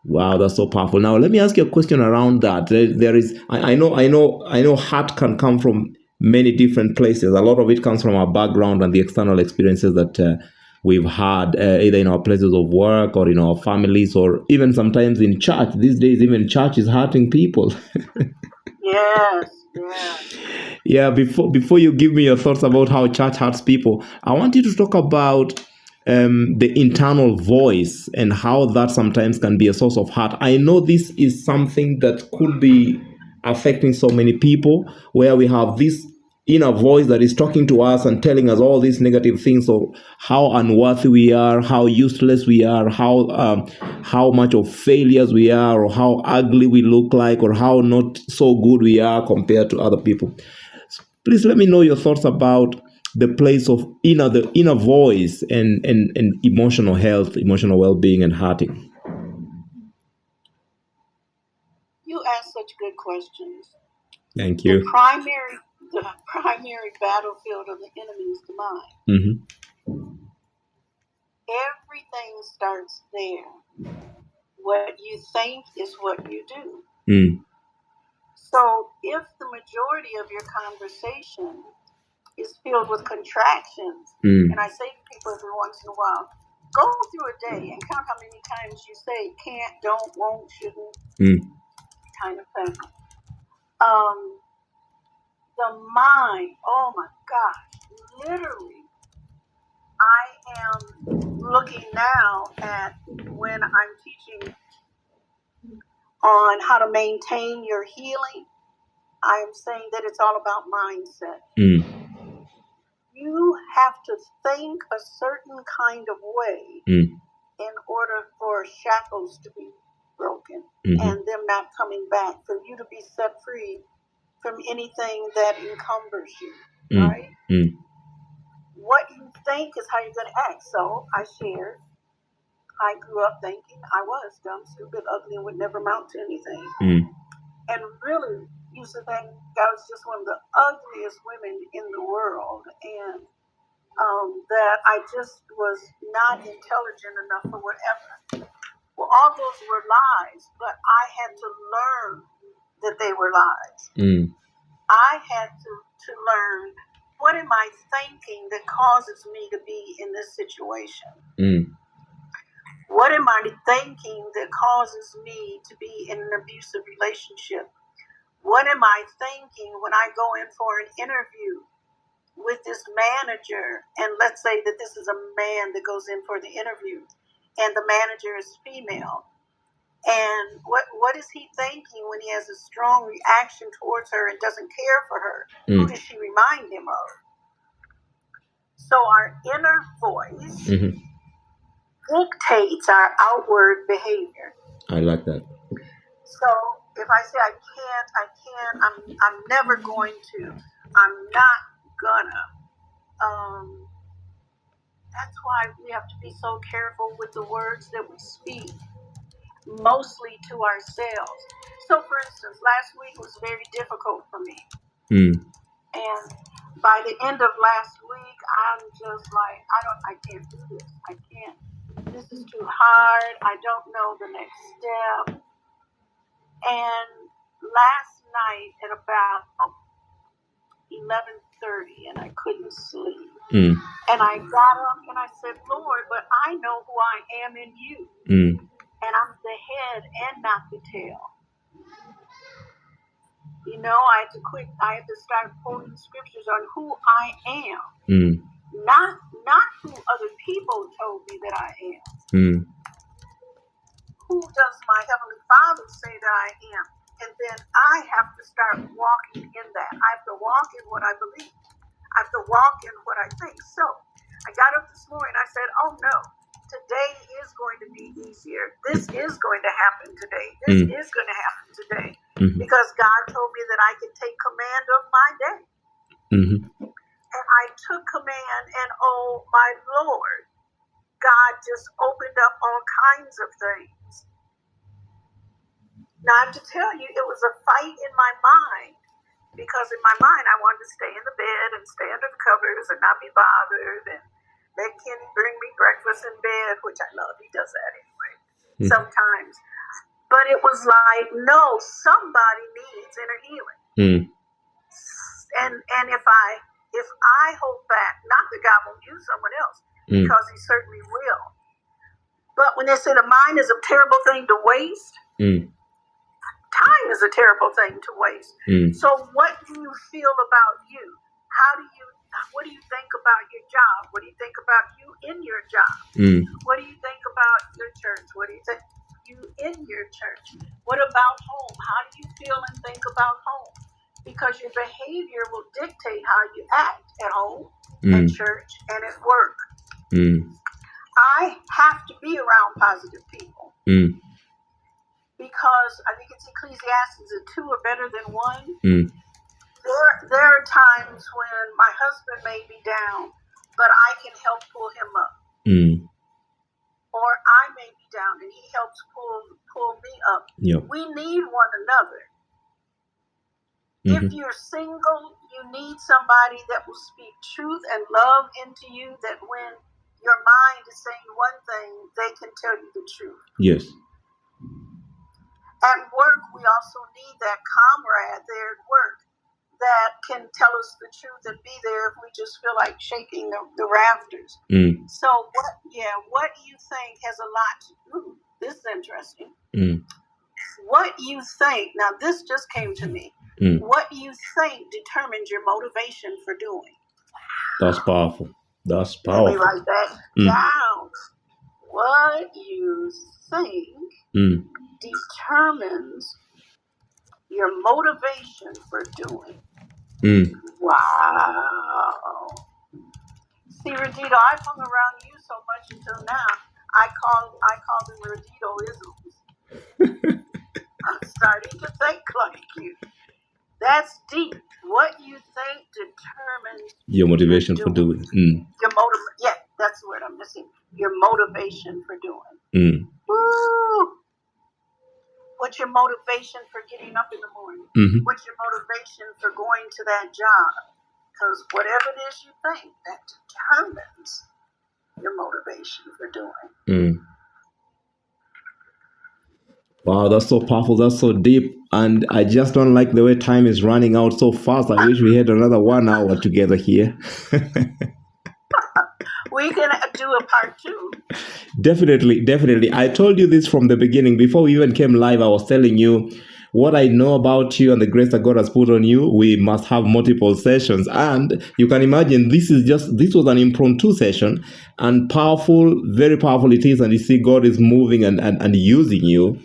Wow, that's so powerful. Now, let me ask you a question around that. There is, I know heart can come from many different places. A lot of it comes from our background and the external experiences that we've had, either in our places of work or in our families or even sometimes in church. These days, even church is hurting people. Yes. Yeah, before you give me your thoughts about how church hurts people, I want you to talk about the internal voice and how that sometimes can be a source of hurt. I know this is something that could be affecting so many people, where we have this inner voice that is talking to us and telling us all these negative things of how unworthy we are, how useless we are, how much of failures we are, or how ugly we look like, or how not so good we are compared to other people. Please let me know your thoughts about the place of the inner voice and emotional health, emotional well-being, and hearting. You ask such good questions. Thank you. The primary battlefield of the enemy is the mind. Mm-hmm. Everything starts there. What you think is what you do. Mm. So if the majority of your conversation is filled with contractions, and I say to people every once in a while, go through a day and count how many times you say can't, don't, won't, shouldn't, kind of thing. The mind, oh my gosh, literally, I am looking now at when I'm teaching on how to maintain your healing, I am saying that it's all about mindset. You have to think a certain kind of way in order for shackles to be broken and them not coming back, for you to be set free from anything that encumbers you, right? What you think is how you're going to act. So I shared, I grew up thinking I was dumb, stupid, ugly, and would never amount to anything. And really used to think I was just one of the ugliest women in the world, and that I just was not intelligent enough for whatever. Well, all those were lies, but I had to learn that they were lies. I had to learn, what am I thinking that causes me to be in this situation? What am I thinking that causes me to be in an abusive relationship? What am I thinking when I go in for an interview with this manager, and let's say that this is a man that goes in for the interview, and the manager is female, and what is he thinking when he has a strong reaction towards her and doesn't care for her? Who does she remind him of? So our inner voice dictates our outward behavior. I like that. So if I say I can't, I'm never going to, I'm not gonna, that's why we have to be so careful with the words that we speak, mostly to ourselves. So for instance, last week was very difficult for me. And by the end of last week, I'm just like, I can't do this. I can't. This is too hard. I don't know the next step. And last night at about 11:30, and I couldn't sleep. And I got up and I said, Lord, but I know who I am in you. And I'm the head and not the tail. You know, I had to start quoting scriptures on who I am. Not who other people told me that I am. Who does my Heavenly Father say that I am? And then I have to start walking in that. I have to walk in what I believe. I have to walk in what I think. So I got up this morning, I said, oh no, today is going to be easier. This is going to happen today. This is going to happen today. Because God told me that I could take command of my day. And I took command, and oh my Lord, God just opened up all kinds of things. Now I have to tell you, it was a fight in my mind, because in my mind I wanted to stay in the bed and stay under the covers and not be bothered, and let Kenny bring me breakfast in bed, which I love. He does that anyway sometimes. But it was like, no, somebody needs inner healing. And if I hold back, not that God won't use someone else, because he certainly will. But when they say the mind is a terrible thing to waste, time is a terrible thing to waste. So what do you feel about you? What do you think about your job? What do you think about you in your job? What do you think about your church? What do you think you in your church? What about home? How do you feel and think about home? Because your behavior will dictate how you act at home, at church, and at work. I have to be around positive people. Because I think it's Ecclesiastes that two are better than one. There are times when my husband may be down, but I can help pull him up. Or I may be down and he helps pull me up. Yep. We need one another. If you're single, you need somebody that will speak truth and love into you, that when your mind is saying one thing, they can tell you the truth. Yes. At work, we also need that comrade there at work that can tell us the truth and be there if we just feel like shaking the rafters. So, what you think has a lot to do. This is interesting. What you think, now this just came to me. What you think determines your motivation for doing. That's powerful. That's powerful. Let me write that down. What you think determines your motivation for doing. Wow. See, Radito, I've hung around you so much until now. I call them Radito-isms. I'm starting to think like you. That's deep. What you think determines your motivation for doing. Yeah, that's the word I'm missing. Your motivation for doing. Woo! What's your motivation for getting up in the morning? What's your motivation for going to that job? Because whatever it is you think, that determines your motivation for doing. Wow, that's so powerful. That's so deep. And I just don't like the way time is running out so fast. I wish we had another 1 hour together here. We can do a part 2. Definitely. I told you this from the beginning. Before we even came live, I was telling you what I know about you and the grace that God has put on you. We must have multiple sessions. And you can imagine this was an impromptu session, and powerful, very powerful it is. And you see God is moving and using you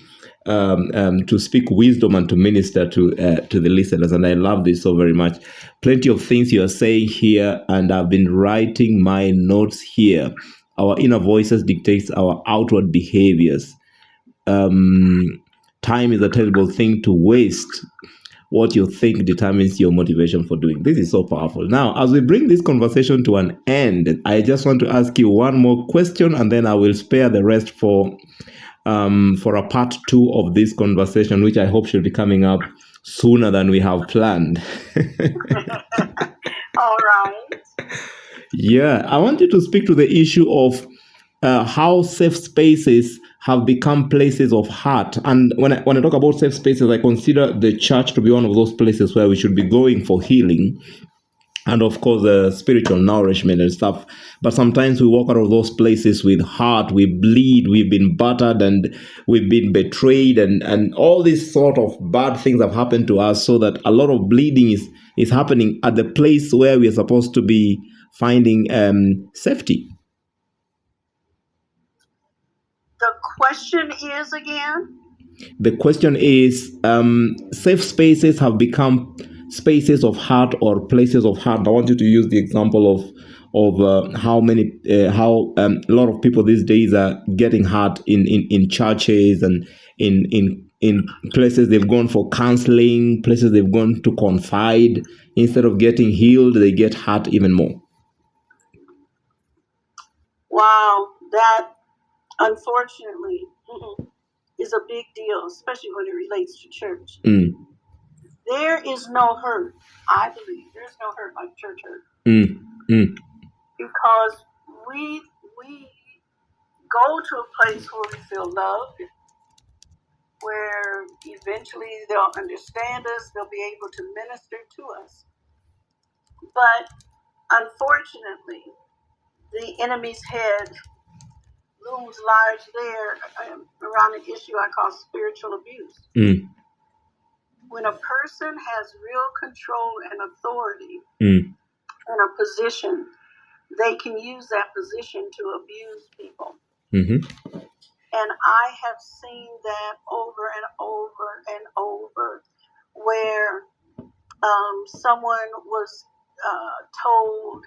to speak wisdom and to minister to the listeners. And I love this so very much. Plenty of things you are saying here, and I've been writing my notes here. Our inner voices dictates our outward behaviors. Time is a terrible thing to waste. What you think determines your motivation for doing. This is so powerful. Now, as we bring this conversation to an end, I just want to ask you one more question, and then I will spare the rest for a part 2 of this conversation, which I hope should be coming up sooner than we have planned. All right. Yeah, I want you to speak to the issue of how safe spaces have become places of heart. And when I talk about safe spaces, I consider the church to be one of those places where we should be going for healing. And of course, spiritual nourishment and stuff. But sometimes we walk out of those places with heart, we bleed, we've been battered, and we've been betrayed, and all these sort of bad things have happened to us, so that a lot of bleeding is happening at the place where we are supposed to be finding safety. The question is again? The question is, safe spaces have become spaces of heart or places of heart. I want you to use the example of how a lot of people these days are getting hurt in churches and in places they've gone for counseling, places they've gone to confide. Instead of getting healed, they get hurt even more. Wow, that unfortunately is a big deal, especially when it relates to church. There is no hurt. I believe there's no hurt like church hurt. Because we go to a place where we feel loved, where eventually they'll understand us, they'll be able to minister to us. But unfortunately, the enemy's head looms large there around an issue I call spiritual abuse. When a person has real control and authority, in a position, they can use that position to abuse people. And I have seen that over and over and over, where someone was told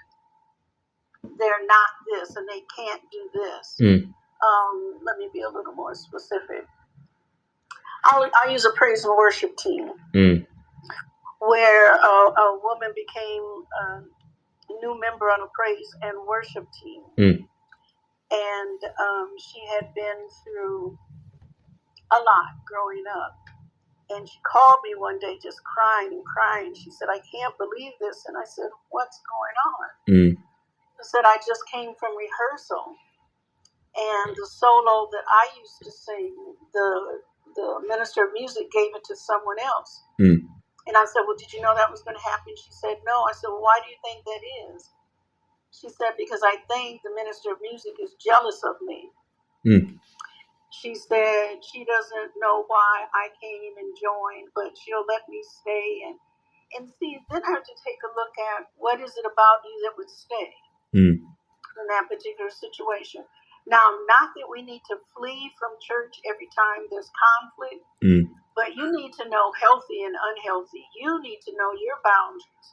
they're not this and they can't do this. Let me be a little more specific. I'll use a praise and worship team where a woman became a new member on a praise and worship team. And she had been through a lot growing up. And she called me one day just crying and crying. She said, I can't believe this. And I said, what's going on? I said, I just came from rehearsal. And the solo that I used to sing, the minister of music gave it to someone else. And I said, well, did you know that was going to happen? She said, no. I said, well, why do you think that is? She said, because I think the minister of music is jealous of me. She said she doesn't know why I came and joined, but she'll let me stay and see. Then I have to take a look at what is it about you that would stay in that particular situation. Now, not that we need to flee from church every time there's conflict, but you need to know healthy and unhealthy. You need to know your boundaries.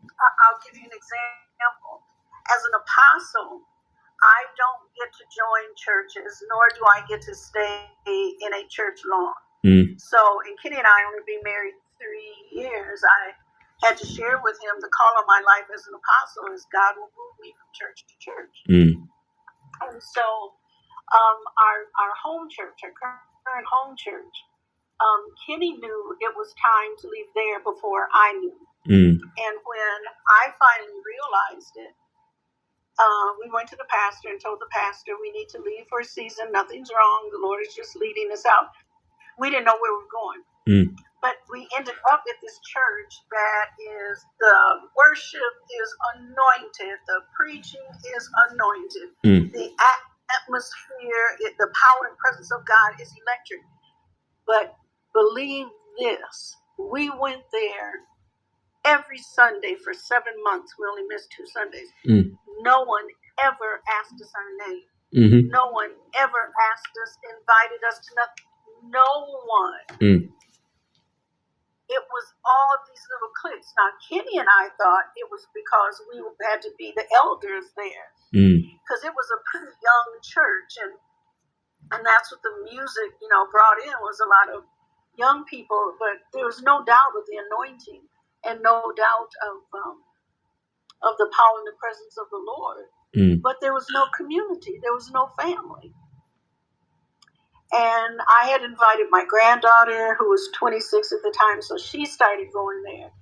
I'll give you an example. As an apostle, I don't get to join churches, nor do I get to stay in a church long. So, and Kenny and I only been married 3 years. I had to share with him the call of my life as an apostle is God will move me from church to church. And so, our home church, our current home church, Kenny knew it was time to leave there before I knew. And when I finally realized it, we went to the pastor and told the pastor we need to leave for a season. Nothing's wrong. The Lord is just leading us out. We didn't know where we were going. But we ended up at this church that is, the worship is anointed. The preaching is anointed. The atmosphere, the power and presence of God is electric. But believe this, we went there every Sunday for 7 months. We only missed 2 Sundays. No one ever asked us our name. No one ever asked us, invited us to nothing. No one. It was all of these little cliques. Now, Kenny and I thought it was because we had to be the elders there. Because it was a pretty young church. And that's what the music, brought in, was a lot of young people. But there was no doubt of the anointing and no doubt of the power and the presence of the Lord. But there was no community. There was no family. And I had invited my granddaughter, who was 26 at the time, so she started going there.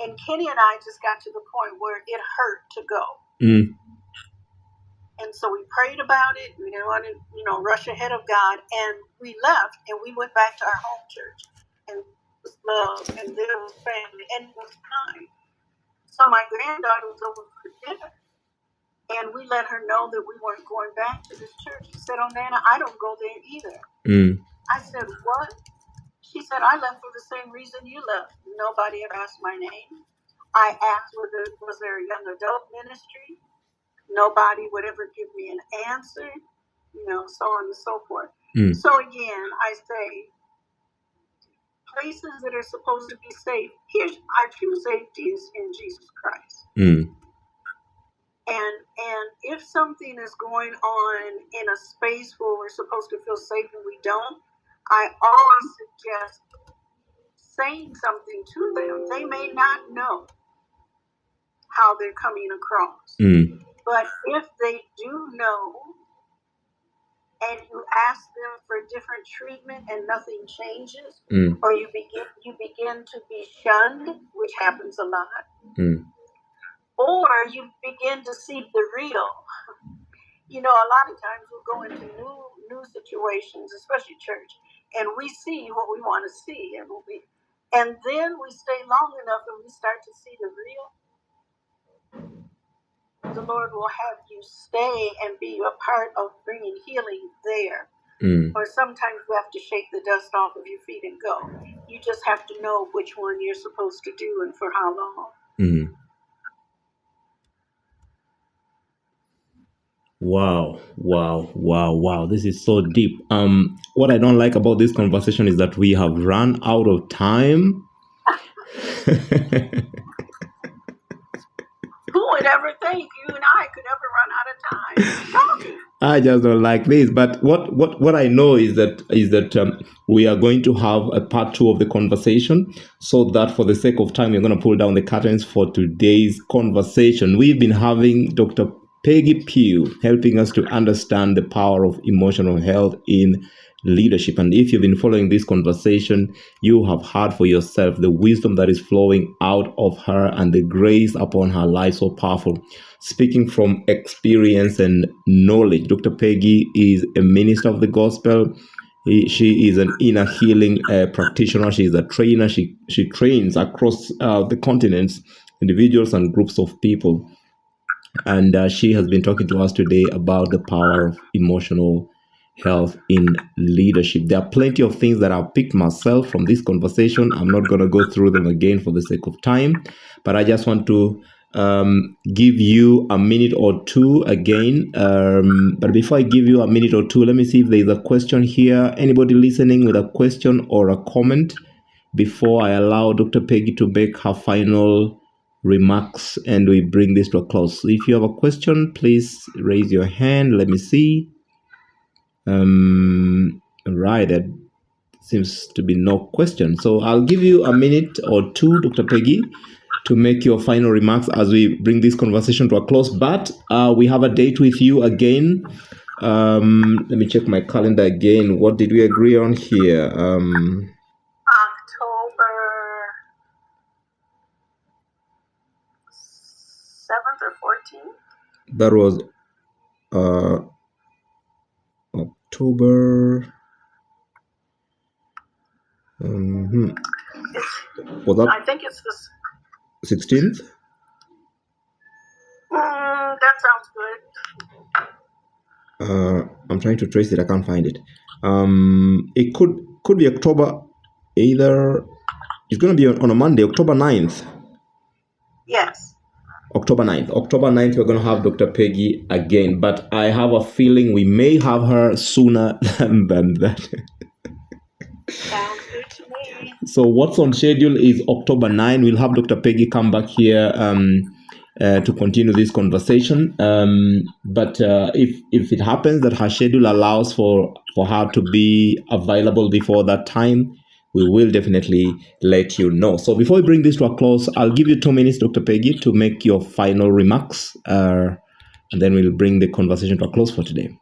And Kenny and I just got to the point where it hurt to go. And so we prayed about it. We didn't want to, rush ahead of God. And we left, and we went back to our home church. And it was love, and there was family, and it was time. So my granddaughter was over for dinner. And we let her know that we weren't going back to this church. She said, oh, Nana, I don't go there either. I said, what? She said, I left for the same reason you left. Nobody ever asked my name. I asked, was there a young adult ministry? Nobody would ever give me an answer, so on and so forth. So again, I say, places that are supposed to be safe, here's our true safety is in Jesus Christ. And if something is going on in a space where we're supposed to feel safe and we don't, I always suggest saying something to them. They may not know how they're coming across. But if they do know, and you ask them for different treatment and nothing changes, or you begin to be shunned, which happens a lot, or you begin to see the real. A lot of times we'll go into new situations, especially church, and we see what we want to see, and then we stay long enough and we start to see the real. The Lord will have you stay and be a part of bringing healing there. Or sometimes you have to shake the dust off of your feet and go. You just have to know which one you're supposed to do and for how long. Wow. This is so deep. What I don't like about this conversation is that we have run out of time. Who would ever think you and I could ever run out of time talking? I just don't like this. But what I know is that we are going to have a part 2 of the conversation, so that for the sake of time, we're going to pull down the curtains for today's conversation. We've been having Dr. Peggy Pugh helping us to understand the power of emotional health in leadership. And if you've been following this conversation, you have heard for yourself the wisdom that is flowing out of her and the grace upon her life, so powerful. Speaking from experience and knowledge, Dr. Peggy is a minister of the gospel. She is an inner healing practitioner. She is a trainer. She trains across the continents, individuals and groups of people. And she has been talking to us today about the power of emotional health in leadership. There are plenty of things that I've picked myself from this conversation. I'm not going to go through them again for the sake of time, but I just want to give you a minute or two again. But before I give you a minute or two, let me see if there's a question here. Anybody listening with a question or a comment before I allow Dr. Peggy to make her final remarks and we bring this to a close. So if you have a question, please raise your hand. Let me see. Right, there seems to be no question. So I'll give you a minute or two, Dr. Peggy, to make your final remarks as we bring this conversation to a close. But we have a date with you again. Let me check my calendar again. What did we agree on here? October 7th or 14th? That was October. Was that? I think it's the 16th? That sounds good. I'm trying to trace it. I can't find it. It could be October. Either it's going to be on a Monday, October 9th. Yes. October 9th. October 9th, we're going to have Dr. Peggy again, but I have a feeling we may have her sooner than that. Sounds good to me. So what's on schedule is October 9. We'll have Dr. Peggy come back here to continue this conversation. But if it happens that her schedule allows for her to be available before that time, we will definitely let you know. So before we bring this to a close, I'll give you 2 minutes, Dr. Peggy, to make your final remarks, and then we'll bring the conversation to a close for today.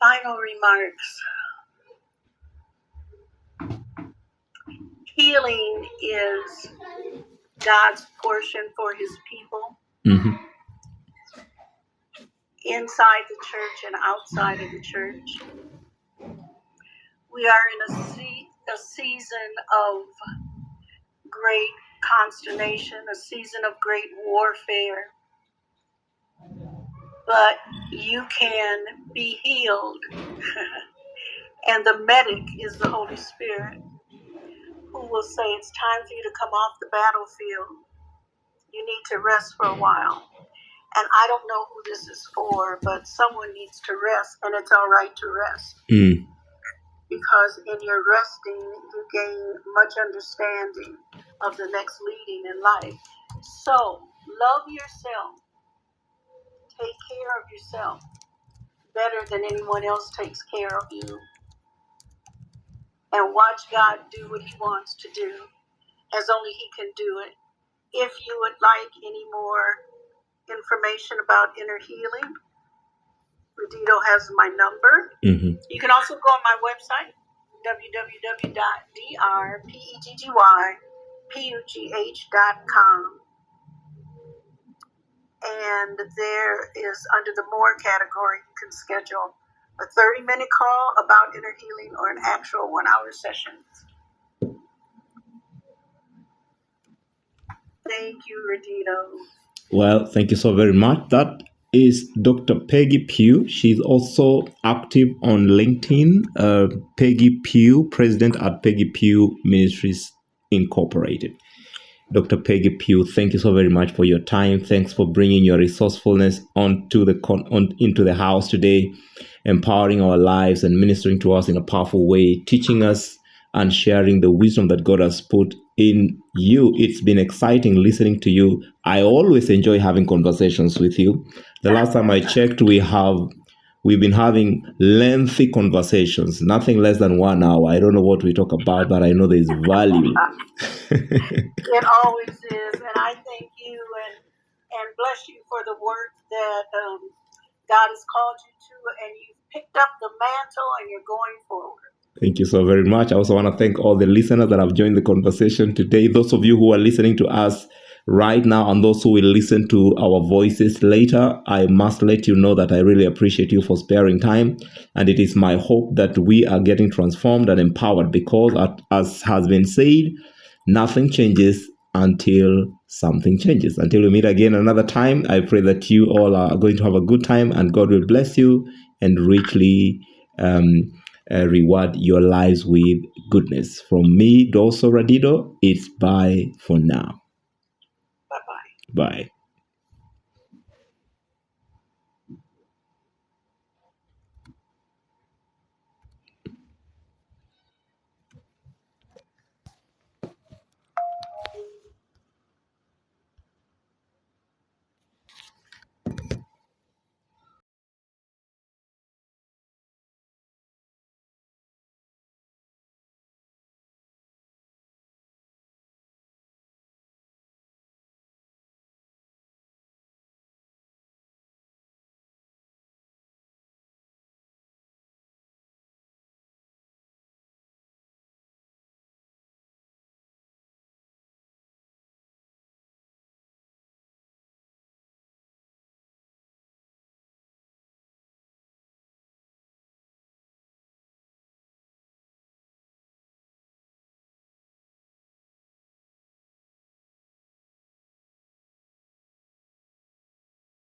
Final remarks. Healing is God's portion for his people. Mm-hmm. Inside the church and outside of the church. We are in a season of great consternation, a season of great warfare. But you can be healed. And the medic is the Holy Spirit, who will say it's time for you to come off the battlefield. You need to rest for a while. And I don't know who this is for, but someone needs to rest, and it's all right to rest. Because in your resting, you gain much understanding of the next leading in life. So, love yourself. Take care of yourself better than anyone else takes care of you. And watch God do what he wants to do, as only he can do it. If you would like any more information about inner healing, Radito has my number. Mm-hmm. You can also go on my website, www.drpeggypugh.com. And there is, under the More category, you can schedule a 30-minute call about inner healing or an actual 1-hour session. Thank you, Radito. Well, thank you so very much. That is Dr. Peggy Pugh. She's also active on LinkedIn. Peggy Pugh, president at Peggy Pugh Ministries Incorporated. Dr. Peggy Pugh, thank you so very much for your time. Thanks for bringing your resourcefulness into the house today, empowering our lives and ministering to us in a powerful way, teaching us and sharing the wisdom that God has put in you. It's been exciting listening to you. I always enjoy having conversations with you. The last time I checked, we've been having lengthy conversations, nothing less than 1 hour. I don't know what we talk about, but I know there's value. It always is, and I thank you and bless you for the work that God has called you to, and you've picked up the mantle and you're going forward. Thank you so very much. I also want to thank all the listeners that have joined the conversation today. Those of you who are listening to us right now and those who will listen to our voices later, I must let you know that I really appreciate you for sparing time. And it is my hope that we are getting transformed and empowered because, as has been said, nothing changes until something changes. Until we meet again another time, I pray that you all are going to have a good time and God will bless you and richly reward your lives with goodness. From me, Doso Radido, it's bye for now. Bye-bye. Bye.